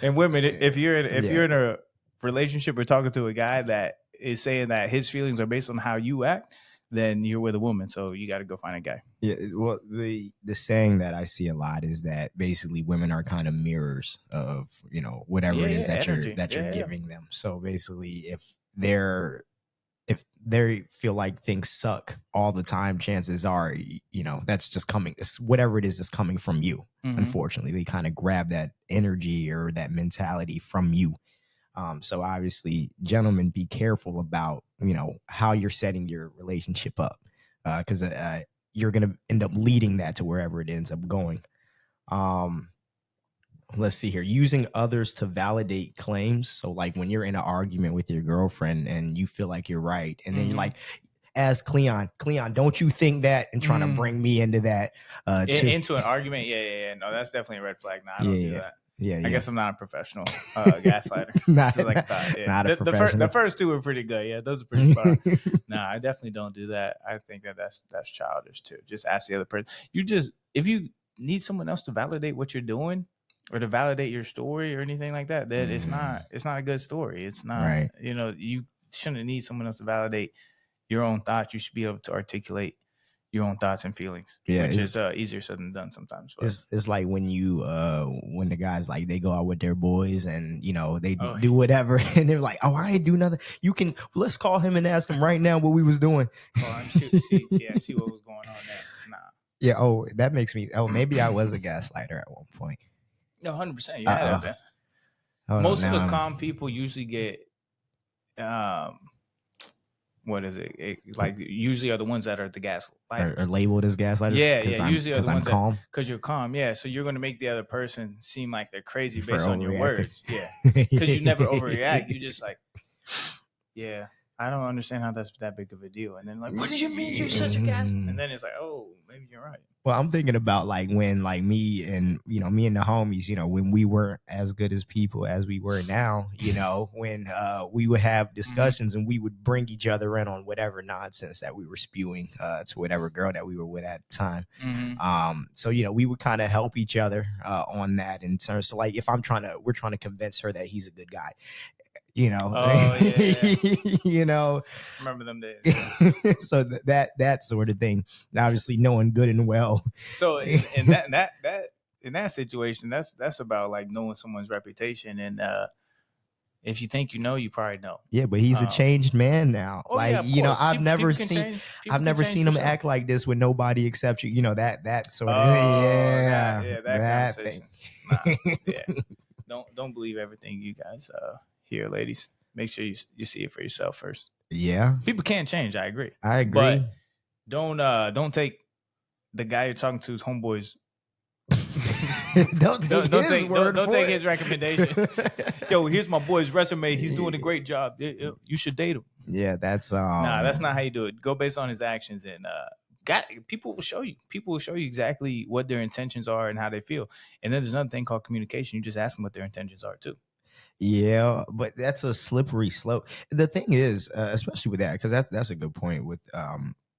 And women, if you're in a relationship or talking to a guy that is saying that his feelings are based on how you act, then you're with a woman. So you got to go find a guy. Yeah. Well, the saying that I see a lot is that basically women are kind of mirrors of whatever it is that energy. you're giving them. So basically, if they feel like things suck all the time, chances are, that's just coming, whatever it is that's coming from you. Unfortunately, they kind of grab that energy or that mentality from you. So obviously, gentlemen, be careful about, how you're setting your relationship up, because you're going to end up leading that to wherever it ends up going. Let's see here. Using others to validate claims. So like when you're in an argument with your girlfriend and you feel like you're right, and then you're like, as Cleon, don't you think that? And trying to bring me into that. Into an argument? Yeah. No, that's definitely a red flag. No, I don't do that. Yeah. I guess I'm not a professional gaslighter. not a professional. The first two were pretty good. Yeah, those are pretty fun. No, I definitely don't do that. I think that's childish too. Just ask the other person. If you need someone else to validate what you're doing or to validate your story or anything like that, then it's not a good story. It's not right. You shouldn't need someone else to validate your own thoughts. You should be able to articulate your own thoughts and feelings, Yeah, which is easier said than done sometimes. But it's like when when the guys like they go out with their boys and they oh, do whatever and they're like, oh, I ain't do nothing. Let's call him and ask him right now what we was doing. call him, see what was going on there. Nah, Yeah. Oh, that makes me. Oh, maybe I was a gaslighter at one point. no, 100%. You have been. Most of the calm people usually get what is it? Like usually are the ones that are the gaslighters or labeled as gaslighters. Yeah. Usually are the ones calm. Because you're calm. Yeah. So you're going to make the other person seem like they're crazy based on your overreacting. words. Yeah. Because you never overreact. You just like, yeah, I don't understand how that's that big of a deal. And then like, what do you mean you're such a gas? And then it's like, oh, maybe you're right. Well, I'm thinking about like when like me and the homies, when we weren't as good as people as we were now, when we would have discussions and we would bring each other in on whatever nonsense that we were spewing to whatever girl that we were with at the time. So we would kind of help each other on that in terms of like if we're trying to convince her that he's a good guy. Oh yeah. Remember them days. Yeah. So that sort of thing. Obviously, knowing good and well. So in that situation, that's about like knowing someone's reputation, and if you think you probably know. Yeah, but he's a changed man now. Oh, like yeah, I've never seen him sure. act like this when nobody accepts you. That sort of that thing. Nah, yeah. Don't believe everything you guys hear, ladies. Make sure you see it for yourself first. Yeah, people can change. I agree. But don't take the guy you're talking to's homeboys. don't take his recommendation. Yo, here's my boy's resume. He's doing a great job. You should date him. Yeah, that's that's not how you do it. Go based on his actions, and people will show you. People will show you exactly what their intentions are and how they feel. And then there's another thing called communication. You just ask them what their intentions are too. Yeah, but that's a slippery slope. The thing is, especially with that, because that's a good point with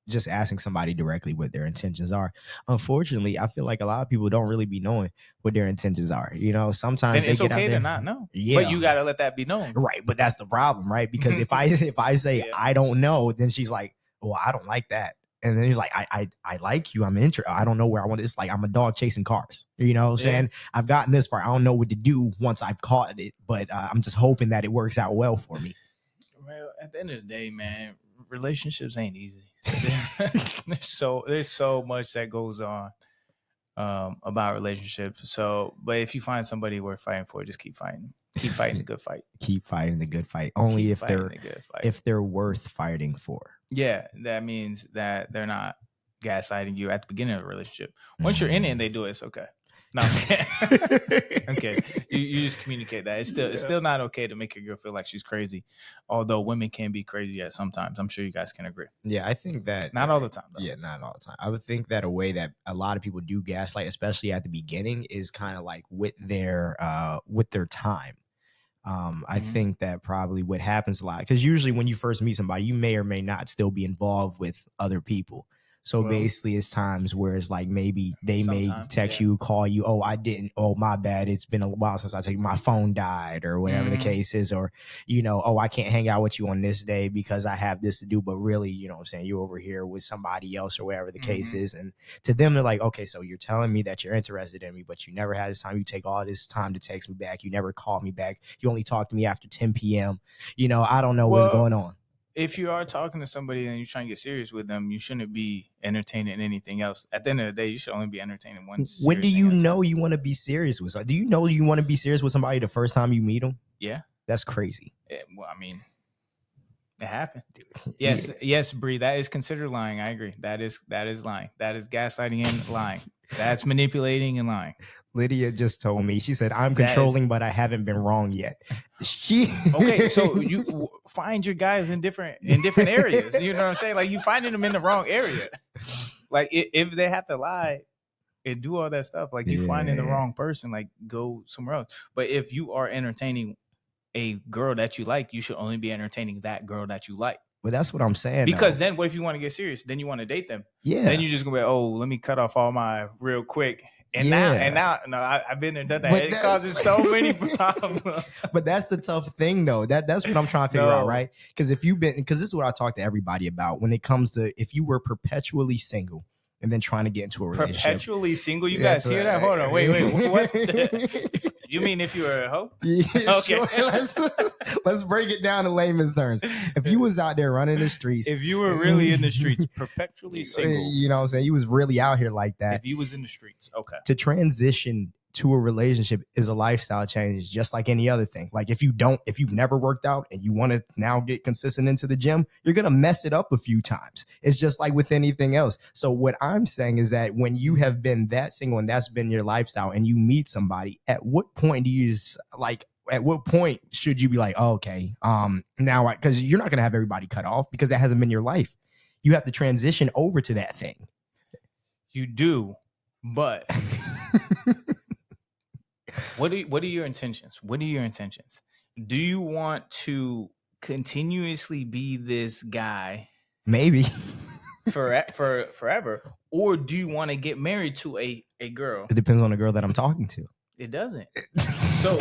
just asking somebody directly what their intentions are. Unfortunately, I feel like a lot of people don't really be knowing what their intentions are. Sometimes then it's okay to not know. Yeah, but you got to let that be known. Right, but that's the problem, right? Because if I say I don't know, then she's like, well, I don't like that. And then he's like, I like you. I'm interested. I don't know where I want. It's like I'm a dog chasing cars. You know what I'm saying? I've gotten this far. I don't know what to do once I've caught it, but I'm just hoping that it works out well for me. Well, at the end of the day, man, relationships ain't easy. There's so much that goes on about relationships. So, but if you find somebody worth fighting for, just keep fighting. Keep fighting the good fight. Keep fighting the good fight. Only if they're worth fighting for. Yeah, that means that they're not gaslighting you at the beginning of a relationship. Once you're in it and they do it, it's okay. No, okay. You just communicate that. It's still not okay to make your girl feel like she's crazy. Although women can be crazy at sometimes. I'm sure you guys can agree. Yeah, I think that not all the time, though. Yeah, not all the time. I would think that a way that a lot of people do gaslight, especially at the beginning, is kind of like with their time. I think that probably what happens a lot, because usually when you first meet somebody, you may or may not still be involved with other people. So basically it's times where it's like maybe they may text you, call you, oh, I didn't, oh, my bad, it's been a while since I told you, my phone died or whatever the case is, or, oh, I can't hang out with you on this day because I have this to do, but really, what I'm saying, you're over here with somebody else or whatever the case is. And to them, they're like, okay, so you're telling me that you're interested in me, but you never had this time. You take all this time to text me back. You never call me back. You only talk to me after 10 p.m. I don't know what's going on. If you are talking to somebody and you're trying to get serious with them, you shouldn't be entertaining anything else. At the end of the day, you should only be entertaining one. When do you know you want to be serious with? Do you know you want to be serious with somebody the first time you meet them? Yeah, that's crazy. Well, I mean, it happened. Yes, Bree, that is considered lying. I agree. That is lying. That is gaslighting and lying. That's manipulating and lying. Lydia just told me. She said, "I'm controlling, but I haven't been wrong yet." Okay, so you find your guys in different areas. You know what I'm saying? Like you finding them in the wrong area. Like if they have to lie and do all that stuff, like you finding the wrong person. Like go somewhere else. But if you are entertaining a girl that you like, you should only be entertaining that girl that you like. But that's what I'm saying. Because then, what if you want to get serious? Then you want to date them. Yeah. Then you're just gonna be, oh, let me cut off all my real quick. And now, no, I've been there, done that. But It causes so many problems. But that's the tough thing, though. That's what I'm trying to figure out, right? Because because this is what I talk to everybody about when it comes to if you were perpetually single and then trying to get into a relationship. Perpetually single? You guys hear that? Hold on, wait. What? You mean if you were a hoe? Yeah, okay. Sure. Let's break it down in layman's terms. If you was out there running the streets, if you were really in the streets, perpetually single, you know what I'm saying? You was really out here like that. If you was in the streets, okay. To transition to a relationship is a lifestyle change, just like any other thing. Like if you've never worked out and you want to now get consistent into the gym, you're going to mess it up a few times. It's just like with anything else. So what I'm saying is that when you have been that single and that's been your lifestyle and you meet somebody, at what point do you at what point should you be like, oh, okay, now, because you're not going to have everybody cut off because that hasn't been your life. You have to transition over to that thing. You do, but what are your intentions? What are your intentions? Do you want to continuously be this guy? Maybe. for forever, or do you want to get married to a girl? It depends on the girl that I'm talking to. It doesn't. So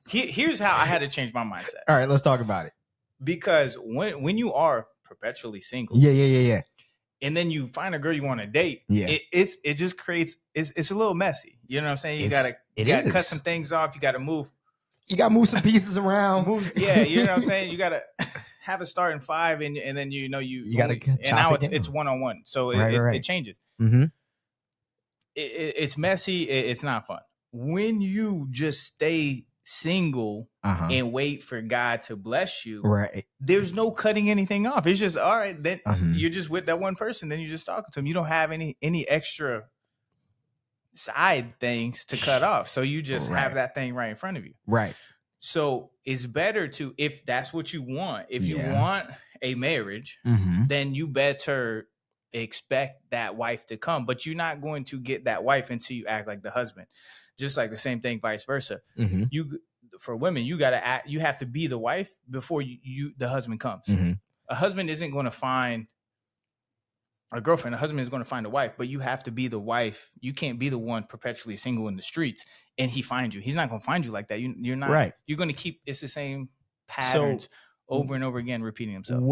here's how I had to change my mindset. All right, let's talk about it. Because when you are perpetually single, yeah, and then you find a girl you want to date, yeah, it just creates it's a little messy. You know what I'm saying? You gotta cut some things off. You gotta move. You gotta move some pieces around. Yeah, you know what I'm saying? You gotta have a starting five, and then you gotta and now it's one-on-one, so it changes. Mm-hmm. It's messy. It's not fun when you just stay single and wait for God to bless you. Right. There's no cutting anything off. It's just all right. Then you're just with that one person. Then you're just talking to him. You don't have any extra side things to cut off. So you just have that thing right in front of you. Right. So it's better to, if that's what you want, if you want a marriage, then you better expect that wife to come. But you're not going to get that wife until you act like the husband. Just like the same thing, vice versa. For women, you have to be the wife before the husband comes. A husband isn't going to find a girlfriend. A husband is going to find a wife, but you have to be the wife. You can't be the one perpetually single in the streets and he finds you. He's not going to find you like that. You're not right. You're going to keep, it's the same patterns over and over again, repeating themselves.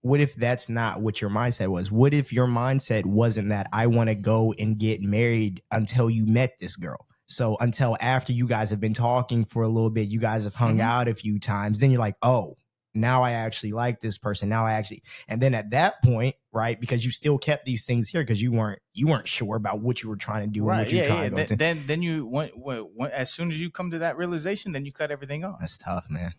What if that's not what your mindset was? What if your mindset wasn't that I want to go and get married until you met this girl? So until after you guys have been talking for a little bit, you guys have hung out a few times, then you're like, oh, now I actually like this person. And then at that point, right, because you still kept these things here because you weren't sure about what you were trying to do and what you were trying to go to. Then you when as soon as you come to that realization, then you cut everything off. That's tough, man.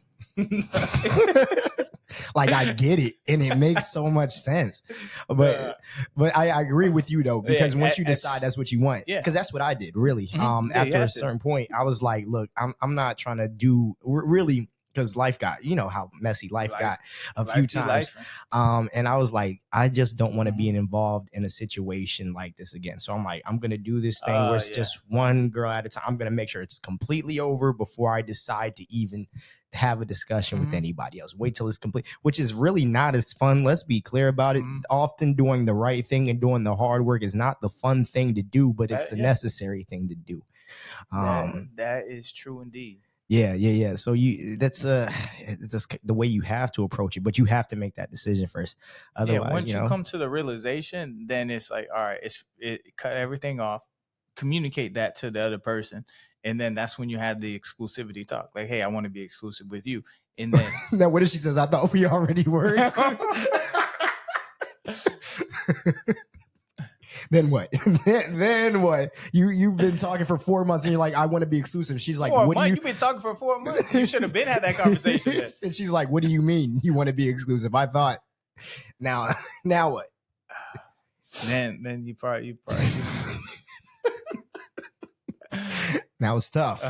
Like I get it, and it makes so much sense. But I agree with you though, because once you decide that's what you want, because that's what I did really. After a certain point, I was like, look, I'm not trying to do really, because life got, you know how messy life got a few times. And I was like, I just don't want to be involved in a situation like this again. So I'm like, I'm gonna do this thing where it's just one girl at a time. I'm gonna make sure it's completely over before I decide to even have a discussion with anybody else. Wait till it's complete, which is really not as fun. Let's be clear about it. Often doing the right thing and doing the hard work is not the fun thing to do, but it's the necessary thing to do. That is true indeed. Yeah. So it's just the way you have to approach it, but you have to make that decision first. Otherwise, once you come to the realization, then it's like, all right, cut everything off, communicate that to the other person. And then that's when you have the exclusivity talk. Like, hey, I want to be exclusive with you. And then now what if she says, I thought we already were exclusive? Then what? then what? You've been talking for 4 months and you're like, I want to be exclusive. She's like, what do you? You've been talking for 4 months. You should have been had that conversation then. And she's like, what do you mean you want to be exclusive? I thought. Now what? Then you probably. Now it's tough.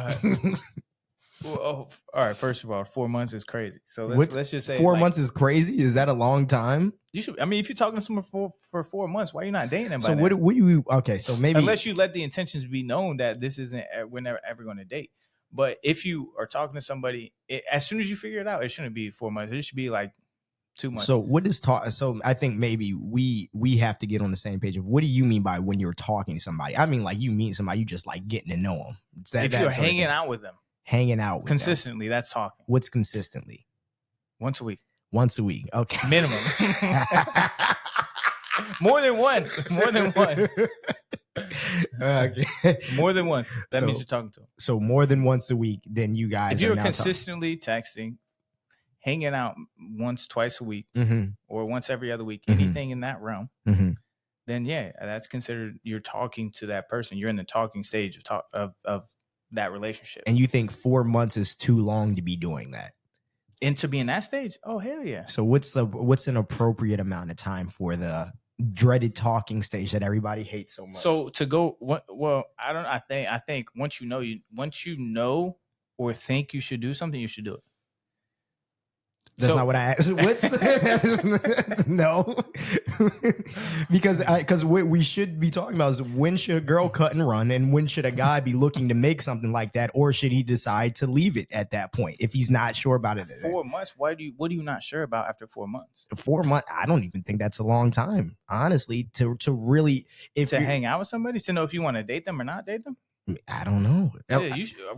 All right. First of all, 4 months is crazy. So let's just say 4 months is crazy. Is that a long time? You should. I mean, if you're talking to someone for 4 months, why are you not dating them? So what do you? Okay, so maybe unless you let the intentions be known that this isn't, we're never ever going to date. But if you are talking to somebody, as soon as you figure it out, it shouldn't be 4 months. It should be like Too much. So what is talk? So I think maybe we have to get on the same page of what do you mean by when you're talking to somebody? I mean, like you meet somebody, you just like getting to know them. If you're hanging out with them hanging out with consistently, them. that's talking. What's consistently? Once a week. Once a week. Okay. Minimum. More than once. More than once. Okay. More than once. That means you're talking to them. So more than once a week, then you guys. If you're consistently texting, hanging out once, twice a week, or once every other week, anything in that realm, then yeah, that's considered you're talking to that person. You're in the talking stage of that relationship. And you think 4 months is too long to be doing that? And to be in that stage? Oh, hell yeah. So what's an appropriate amount of time for the dreaded talking stage that everybody hates so much? So to go, well, I think once you know or think you should do something, you should do it. That's not what I asked. What's the no? because we should be talking about is when should a girl cut and run, and when should a guy be looking to make something like that, or should he decide to leave it at that point if he's not sure about it? 4 months. What are you not sure about after 4 months? 4 months. I don't even think that's a long time, honestly. To really hang out with somebody, to know if you want to date them or not date them. I don't know.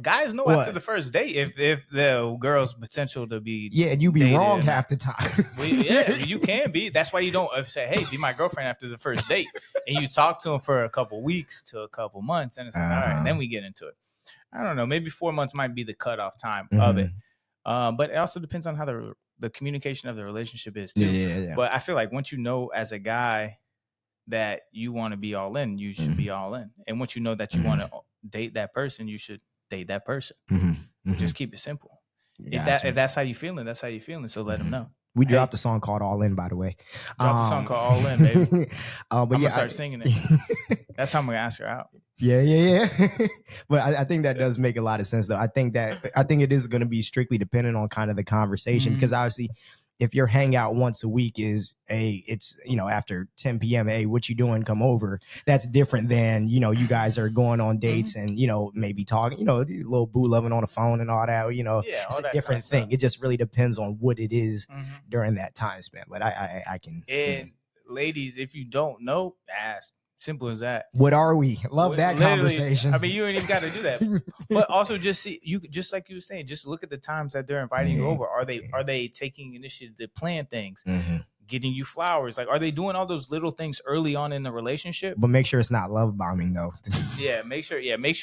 Guys know after the first date if the girl's potential to be. Yeah, and you be wrong half the time. Well, yeah, you can be. That's why you don't say, "Hey, be my girlfriend" after the first date, and you talk to them for a couple weeks to a couple months, and it's like, all right, and then we get into it. I don't know. Maybe 4 months might be the cutoff time of it, but it also depends on how the communication of the relationship is too. Yeah. But I feel like once you know as a guy that you want to be all in, you should be all in, and once you know that you want to date that person, you should date that person. Just keep it simple. If that's how you feeling, that's how you feeling. So let them know. We dropped a song called All In, by the way. Dropped a song called All In, baby. But I'm gonna start singing it. That's how I'm gonna ask her out. Yeah. But I think that does make a lot of sense, though. I think it is going to be strictly dependent on kind of the conversation, because obviously, if your hangout once a week is it's after 10 p.m. Hey, what you doing? Come over. That's different than you guys are going on dates and maybe talking. A little boo loving on the phone and all that. It's a different thing. It just really depends on what it is during that time span. But I can. And ladies, if you don't know, ask. Simple as that. What are we? Love that conversation. I mean, you ain't even got to do that. But also just like you were saying, just look at the times that they're inviting you over. Are they taking initiative to plan things? Getting you flowers? Like, are they doing all those little things early on in the relationship? But make sure it's not love bombing, though. Make sure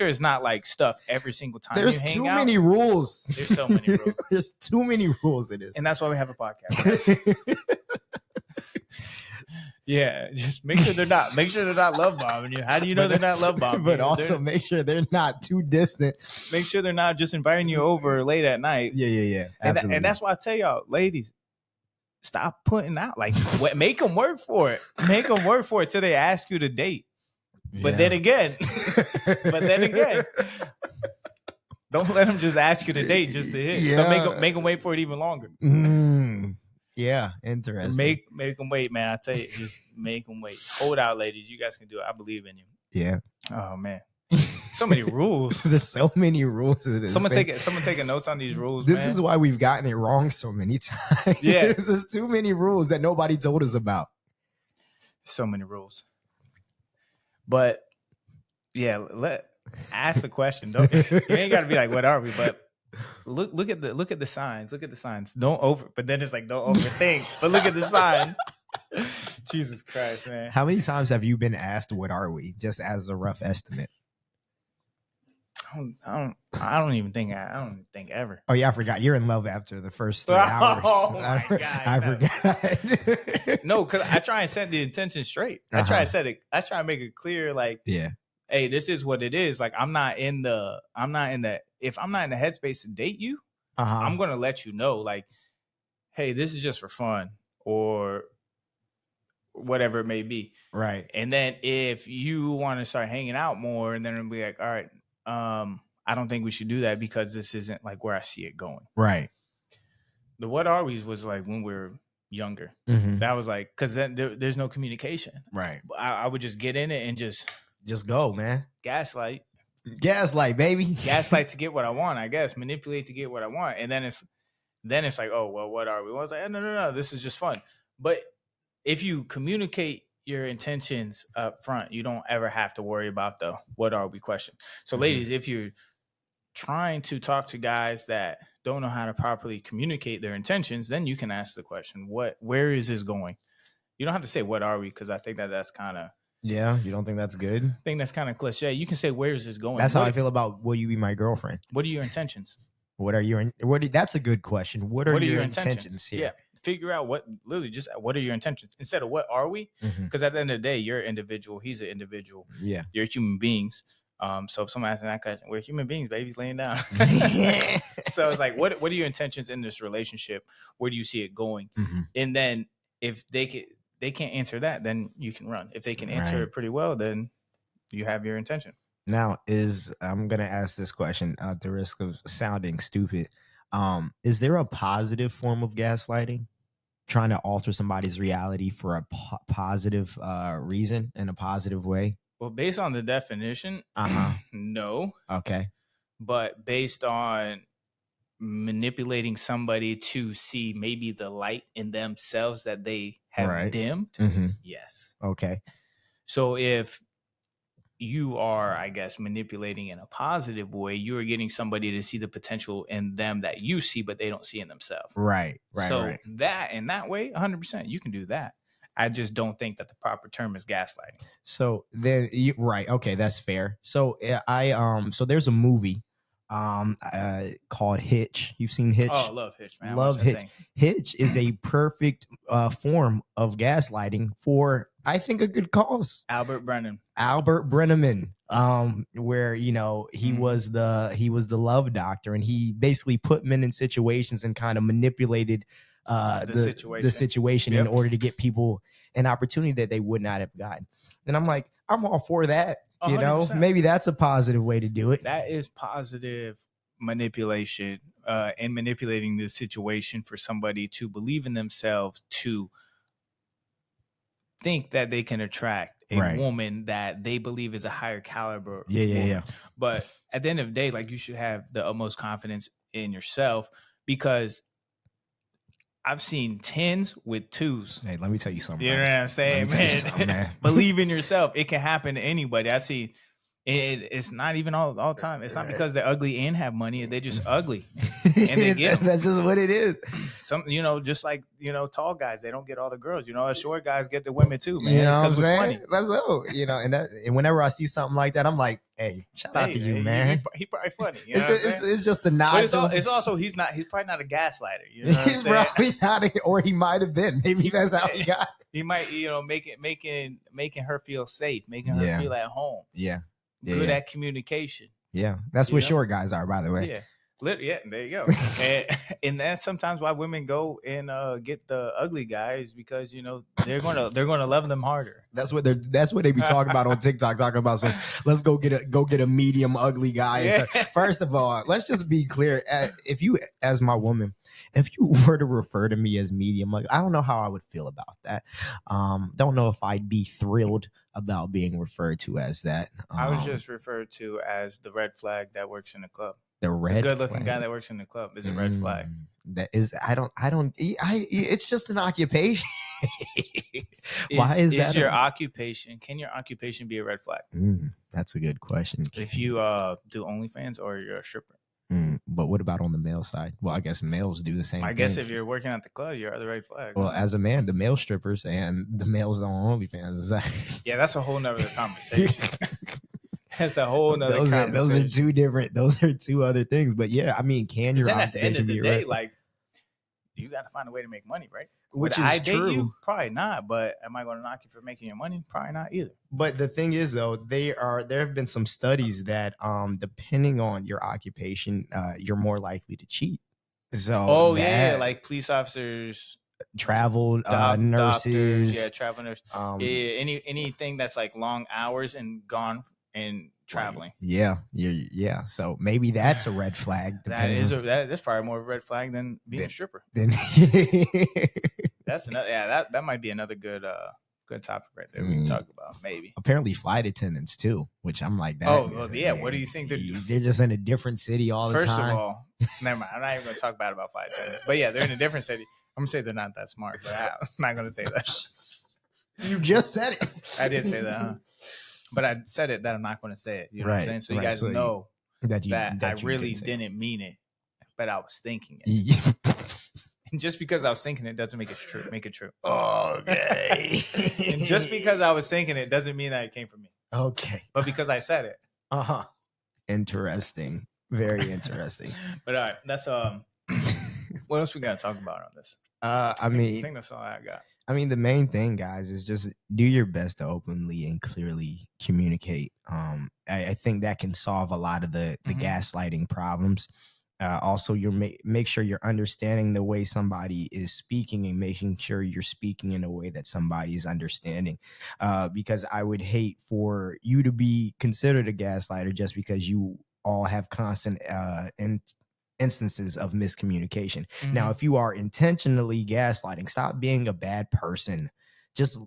it's not like stuff every single time. There's too many rules. There's so many rules. There's too many rules. It is. And that's why we have a podcast. Yeah, just make sure they're not love bombing you. How do you know they're not love bombing? But also make sure they're not too distant. Make sure they're not just inviting you over late at night. Yeah. Absolutely. And that's why I tell y'all, ladies, stop putting out. Like, make them work for it. Make them work for it till they ask you to date. But then again, don't let them just ask you to date just to hit. So make them wait for it even longer. Yeah, interesting. Make them wait, man. I tell you, just make them wait. Hold out, ladies. You guys can do it. I believe in you. Yeah. Oh man, so many rules. There's so many rules. Someone taking notes on these rules. This is why we've gotten it wrong so many times. Yeah, there's too many rules that nobody told us about. So many rules. But yeah, ask the question. You ain't got to be like, "What are we?" But look at the signs. Look at the signs. Don't overthink. But look at the sign. Jesus Christ, man. How many times have you been asked what are we? Just as a rough estimate. I don't think ever. Oh yeah, I forgot. You're in love after the first 3 hours. Oh my God. I forgot. No, because I try and set the intention straight. I try and make it clear, like, hey, this is what it is. Like, if I'm not in the headspace to date you, I'm gonna let you know, like, hey, this is just for fun or whatever it may be. Right. And then if you want to start hanging out more, and then it'll be like, all right, I don't think we should do that because this isn't like where I see it going. Right. The what are we's was like when we were younger. That was like, because then there's no communication. Right. I would just get in it and just go, man. Gaslight, baby. Gaslight to get what I want, I guess. Manipulate to get what I want. And then it's then it's like, oh well, what are we? Well, I was like, no, this is just fun. But if you communicate your intentions up front, you don't ever have to worry about the what are we question. So, ladies, if you're trying to talk to guys that don't know how to properly communicate their intentions, then you can ask the question, where is this going? You don't have to say what are we, because I think that's kind of Yeah, you don't think that's good? I think that's kind of cliche. You can say, where is this going? That's how I feel about will you be my girlfriend? What are your intentions? That's a good question. What are your intentions here? Yeah. Figure out what are your intentions instead of what are we? Because at the end of the day, you're an individual. He's an individual. Yeah. You're human beings. So if someone asks me that question, we're human beings, baby's laying down. So it's like, what are your intentions in this relationship? Where do you see it going? And then if they can't answer that, then you can run. If they can answer it pretty well, then you have your intention. Now, I'm gonna ask this question at the risk of sounding stupid. Is there a positive form of gaslighting? Trying to alter somebody's reality for a positive reason in a positive way? Well, based on the definition, no. Okay. But based on manipulating somebody to see maybe the light in themselves that they have dimmed, yes. Okay. So if you are, I guess, manipulating in a positive way, you are getting somebody to see the potential in them that you see, but they don't see in themselves. Right. So that in that way, 100%, you can do that. I just don't think that the proper term is gaslighting. So then okay, that's fair. So so there's a movie called Hitch. You've seen Hitch? Oh, I love Hitch, man. Love Hitch. Hitch is a perfect form of gaslighting for, I think, a good cause. Albert Brenneman, where he was the love doctor, and he basically put men in situations and kind of manipulated the situation in order to get people an opportunity that they would not have gotten. And I'm like, I'm all for that. 100%. Maybe that's a positive way to do it. That is positive manipulation, and manipulating the situation for somebody to believe in themselves, to think that they can attract a woman that they believe is a higher caliber woman. Yeah. But at the end of the day, like, you should have the utmost confidence in yourself, because I've seen 10s with 2s. Hey, let me tell you something. You know what I'm saying, man? Believe in yourself. It can happen to anybody. I see it's not even all the time. It's not because they're ugly and have money. They're just ugly, and they get them. That's just what it is. Some, just like, tall guys, they don't get all the girls. Short guys get the women too, man. It's because we're funny. That's and whenever I see something like that, I'm like, hey, shout out to you, man. He probably funny. It's just a nod. But it's also he's probably not a gaslighter. He's probably not, or he might have been. Maybe that's how he got. He might, making her feel safe, making her feel at home. Yeah. Good at communication. Yeah, that's what short guys are, by the way. Yeah, there you go. and that's sometimes why women go and get the ugly guys, because they're gonna love them harder. That's what they be talking about on TikTok, talking about let's go get a medium ugly guy. Yeah. So, first of all, let's just be clear. If you, as my woman, if you were to refer to me as medium, I don't know how I would feel about that. Don't know if I'd be thrilled about being referred to as that. I was just referred to as the red flag that works in the club. The good-looking guy that works in the club is a red flag. That is, it's just an occupation. Why is that? Your occupation? Can your occupation be a red flag? That's a good question. If you do OnlyFans or you're a stripper. But what about on the male side? Well, I guess males do the same thing. I guess if you're working at the club, you're the red flag. Well, as a man, the male strippers and the males on OnlyFans is that? Yeah, that's a whole nother conversation. That's a whole nother conversation. Those are two different. Those are two other things. But yeah, I mean, can your at the end of the day, like, you got to find a way to make money, right? Which is true. You? Probably not. But am I going to knock you for making your money? Probably not either. But the thing is, though, there have been some studies that depending on your occupation, you're more likely to cheat. So like police officers, travel nurses, doctors, travel nurse, anything that's like long hours and gone and traveling. Yeah. So maybe that's a red flag. That's probably more of a red flag than being a stripper. That's another. That might be another good topic right there. We can talk about maybe. Apparently, flight attendants too, which I'm like that. What do you think they're just in a different city all the time? First of all, Never mind. I'm not even going to talk bad about flight attendants. But yeah, they're in a different city. I'm going to say they're not that smart, but I'm not going to say that. You just said it. I did say that, huh? But I said it that I'm not going to say it. You know what I'm saying? So you guys know that I really didn't mean it, but I was thinking it. And just because I was thinking it doesn't make it true. Make it true. Okay. And just because I was thinking it doesn't mean that it came from me. Okay. But because I said it. Uh-huh. Interesting. Very interesting. But all right, that's what else we got to talk about on this? I think that's all I got. I mean, the main thing, guys, is just do your best to openly and clearly communicate. I think that can solve a lot of the gaslighting problems. Also, make sure you're understanding the way somebody is speaking and making sure you're speaking in a way that somebody is understanding. Because I would hate for you to be considered a gaslighter just because you all have constant instances of miscommunication. Now, if you are intentionally gaslighting, stop being a bad person. Just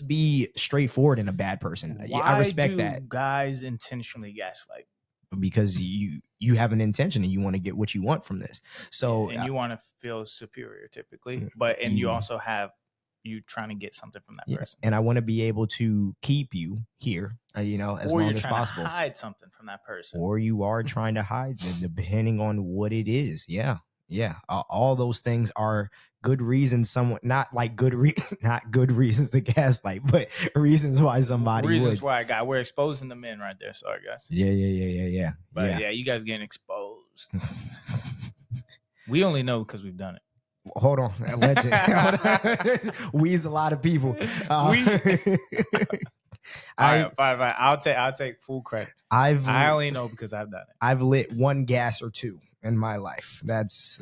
be straightforward and a bad person. I respect that. Guys intentionally gaslight? Because you have an intention and you want to get what you want from this. So and you want to feel superior typically, and you also have you trying to get something from that person. And I want to be able to keep you here, as long as possible. To hide something from that person, or you are trying to hide them, depending on what it is. All those things are good reasons. Not good reasons to gaslight, but reasons why somebody we're exposing the men right there. Sorry, guys. Yeah. But yeah, you guys getting exposed. We only know because we've done it. Hold on, legend. We's a lot of people. All right, fine. I'll take full credit. I only know because I've done it. I've lit one gas or two in my life. That's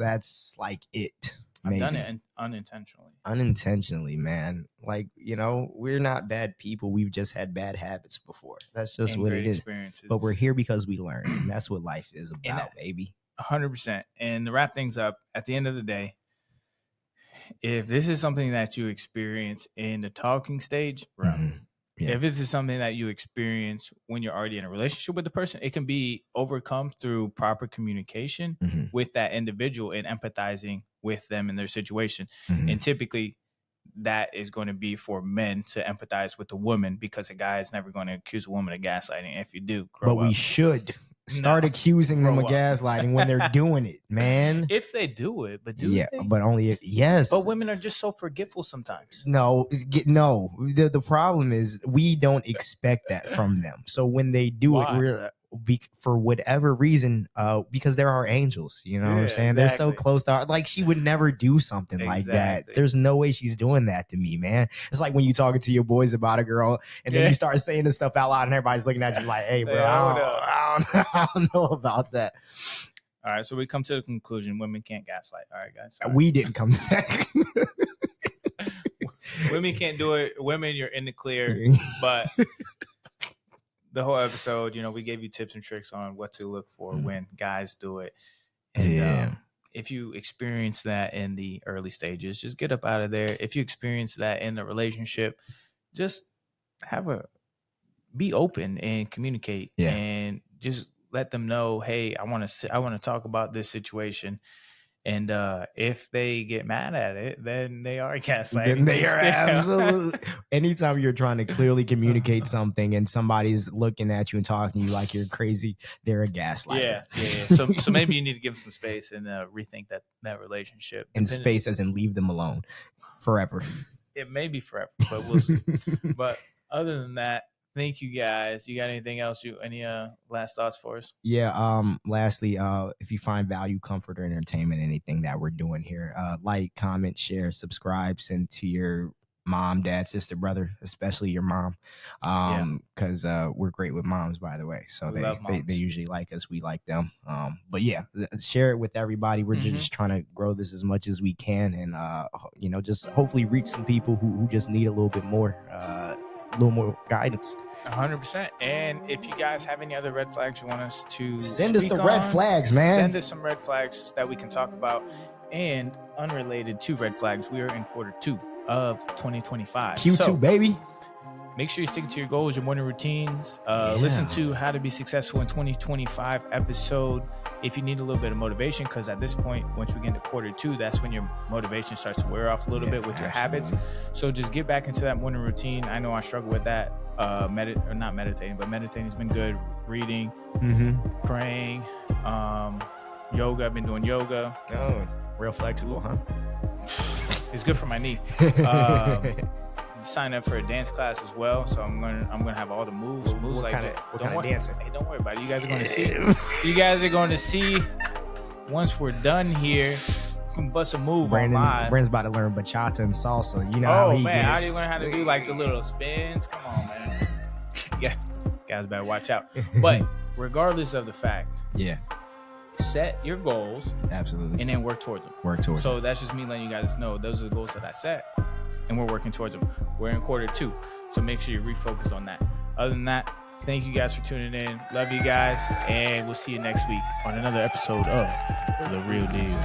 like it. I've done it unintentionally. Unintentionally, man. Like, we're not bad people. We've just had bad habits before. That's just what it is. But we're here because we learn, and that's what life is about, baby. 100%. And to wrap things up, at the end of the day, if this is something that you experience in the talking stage, if this is something that you experience when you're already in a relationship with the person, it can be overcome through proper communication with that individual and empathizing with them and their situation. And typically that is going to be for men to empathize with the woman, because a guy is never going to accuse a woman of gaslighting. If you do, grow up. We should start accusing them of gaslighting when they're doing it, man. If they do it, but they? But only yes. But women are just so forgetful sometimes. No. The problem is we don't expect that from them. So when they do it, for whatever reason, because there are angels, what I'm saying? Exactly. They're so close to her. Like, she would never do something like that. There's no way she's doing that to me, man. It's like when you talking to your boys about a girl and then you start saying this stuff out loud and everybody's looking at you like, hey, bro, I don't know about that. All right, so we come to the conclusion: women can't gaslight. All right, guys. We didn't come back. Women can't do it. Women, you're in the clear. But the whole episode, we gave you tips and tricks on what to look for when guys do it. And if you experience that in the early stages, just get up out of there. If you experience that in the relationship, just be open and communicate and just let them know, hey, I want to talk about this situation. And if they get mad at it, then they are gaslighting. Then they are absolutely. Anytime you're trying to clearly communicate something and somebody's looking at you and talking to you like you're crazy, they're a gaslighter. Yeah. So maybe you need to give them some space and rethink that relationship. And space as in leave them alone forever. It may be forever, but we'll see. But other than that, thank you guys. You got anything else? Any last thoughts for us? Yeah. Lastly, if you find value, comfort, or entertainment, anything that we're doing here, like, comment, share, subscribe, send to your mom, dad, sister, brother, especially your mom, because we're great with moms, by the way. So they usually like us, we like them. But yeah, share it with everybody. We're just trying to grow this as much as we can, and just hopefully reach some people who just need a little bit more. A little more guidance. 100%. And if you guys have any other red flags you want us to send us the red flags, man. Send us some red flags that we can talk about. And unrelated to red flags, we are in quarter 2 of 2025. Q2, baby. Make sure you stick to your goals, your morning routines. Listen to How to Be Successful in 2025 episode if you need a little bit of motivation, because at this point, once we get into quarter 2, that's when your motivation starts to wear off a little bit with your habits. So just get back into that morning routine. I know I struggle with that. Not meditating, but meditating has been good. Reading, praying, yoga. I've been doing yoga. Oh, real flexible, huh? It's good for my knee. Sign up for a dance class as well, so I'm gonna have all the moves. What kind of dancing? Hey, don't worry about it. You guys are going to see. You guys are going to see once we're done here. You can bust a move on live. Brandon's about to learn bachata and salsa. You know how he man, gets. how do you learn how to do like the little spins? Come on, man. Yeah, guys better watch out. But regardless of the fact, set your goals, absolutely, and then work towards them. So that's just me letting you guys know those are the goals that I set, and we're working towards them. We're in quarter 2, so make sure you refocus on that. Other than that, thank you guys for tuning in. Love you guys, and we'll see you next week on another episode of The Real Deal.